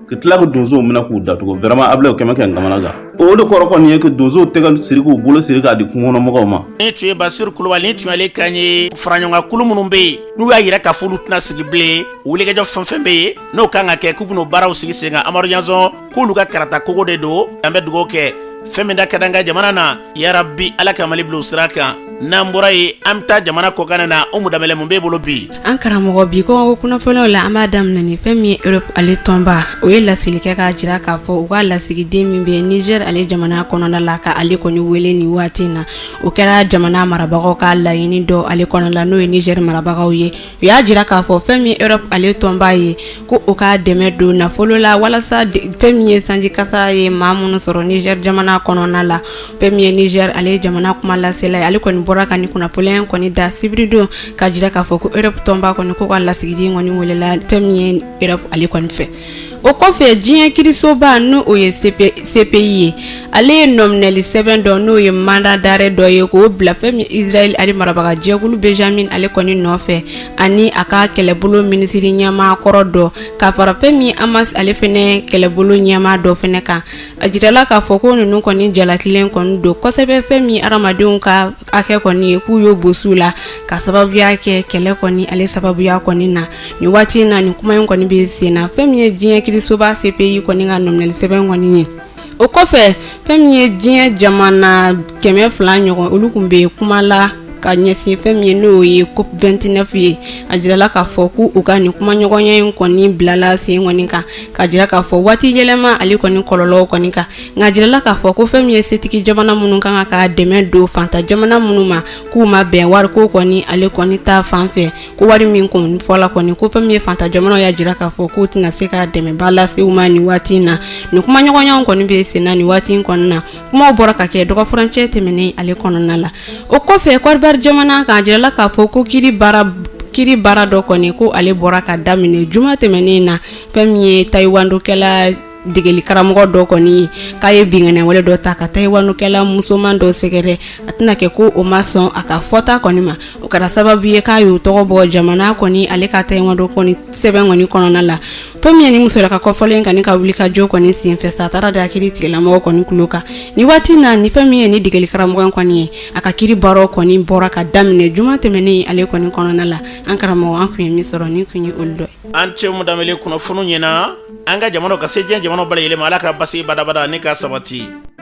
S17: ka tila ka donsow minɛ k'u datugu vraiment a bila o kɛmɛ kɛ ni kamana kan o de kɔrɔ kɔni ye ka donsow tɛgɛ siri k'u bolo siri k'a di kungokɔnɔmɔgɔw ma.
S2: ni tun ye Basiru Kulubali ni tun y'ale kan ye faraɲɔgɔnkan kulu minnu bɛ yen n'u y'a yira k'a fɔ olu tɛna sigi bilen wulikɛjɔ fɛn fɛn bɛ yen n'o kan ka kɛ k'u bɛn'o baaraw sigi sen kan Amadu Ɲanzɔn k'olu ka karata kogo de don an bɛ dugawu kɛ fɛn min da ka d'an ka jamana na yarabi Ala ka Mali bila o sira kan n'an bɔra ye an bɛ taa jamana kɔkan na Umu Danbɛlɛ mun b'e bolo bi.
S18: An karamɔgɔ bi ko kunnafoniyaw la an b'a daminɛ ni fɛn min ye Europe ale tɔnba o ye lasili kɛ k'a jira k'a fɔ u ka lasigiden min bɛ Niger ale jamana kɔnɔna la ka ale kɔni wele ni waati in na o kɛra jamana marabagaw ka laɲini dɔ ale kɔnɔna la n'o ye Niger marabagaw ye u y'a jira k'a fɔ fɛn min ye Europe ale tɔnba ye ko o ka dɛmɛ don nafolo la walasa fɛn min ye sanji kasa ye maa minnu sɔrɔ Niger jamana kɔnɔna la fɛn min ye Niger ale jamana kuma lasela ye ale kɔni bɔra ka ni kunnafoniya kɔni da sibiri don ka jira k'a fɔ ko Europe tɔnba kɔni ko ka lasigiden kɔni welela fɛn min ye Europe ale kɔni fɛ. O kɔfɛ diɲɛ kirisoba n'o ye CPI ye ale ye nominali sɛbɛn dɔ n'o ye mandat d'arrêt dɔ ye k'o bila fɛn min Israel ale marabaga jɛkulu Benjamin ale kɔni nɔfɛ ani a ka kɛlɛbolo minisiri ɲɛmaa kɔrɔ dɔ ka fara fɛn min Hamas ale fɛnɛ kɛlɛbolo ɲɛmaa dɔ fɛnɛ kan a jirala k'a fɔ ko ninnu kɔni jalakilen kɔni don kosɛbɛ fɛn min adamadenw ka hakɛ kɔni ye k'u y'o bosu la ka sababuya kɛ kɛlɛ kɔni ale sababuya kɔni na ni waati in na ni kuma in kɔni bɛ sen na fɛn min ye diɲɛ kirisoba CPI kɔni ka nominali sɛbɛn kɔni ye o kɔfɛ fɛn min ye diɲɛ jamana 200 ɲɔgɔn olu kun bɛ kuma la ka ɲɛsin fɛn min ye n'o ye COP29 ye a jirala k'a fɔ ko u ka nin kuma ɲɔgɔnya in kɔni bilala sen kɔni kan ka jira k'a fɔ waati yɛlɛma ale kɔni kɔlɔlɔw kɔni kan nka jirala k'a fɔ ko fɛn min ye setigi jamana minnu kan ka dɛmɛ don fanta jamana minnu ma k'u ma bɛn wariko kɔni ale kɔni ta fan fɛ ko wari min kɔni fɔla kɔni ko fɛn min ye fanta jamanaw y'a jira k'a fɔ k'u tɛna se ka dɛmɛba lase u ma nin waati in na nin kuma ɲɔgɔnyaw kɔni bɛ sen na nin waati in kɔni na kumaw bɔra ka kɛ dɔgɔ furancɛ tɛmɛnen ale kɔnɔna la o kɔfɛ Kɔdiwari jamana k'a jirala k'a fɔ ko kiri baara dɔ kɔni ko ale bɔra ka daminɛ juma tɛmɛnen na fɛn min ye tayiwandokɛla degeli karamɔgɔ dɔ kɔni k'a ye bingani wale dɔ ta ka tayiwandokɛla musoman dɔ sɛgɛrɛ a tɛna kɛ ko o ma sɔn a ka fɔta kɔni ma o kɛra sababu ye k'a y'o tɔgɔ bɔ jamana kɔni ale ka tayiwando kɔni sɛbɛn kɔni kɔnɔna la fɛn min ye ni muso ka kɔfɔlen kan ni ka wuli ka jɔ kɔni senfɛ sa a taara da kiri tigilamɔgɔ kɔni kulo kan ni waati na ni fɛn min ye ni degeli karamɔgɔ kɔni ye a ka kiri baaraw kɔni bɔra ka daminɛ juma tɛmɛnen ale kɔni kɔnɔna la an karamɔgɔ an kun ye min sɔrɔ ni kun ye olu dɔ ye
S2: an cɛ Umu Danbɛlɛ kunnafoniw ɲɛna an ka jamana ka se diɲɛ jamana bɛɛ lajɛlen ma Ala ka basi badabada ni ka sabati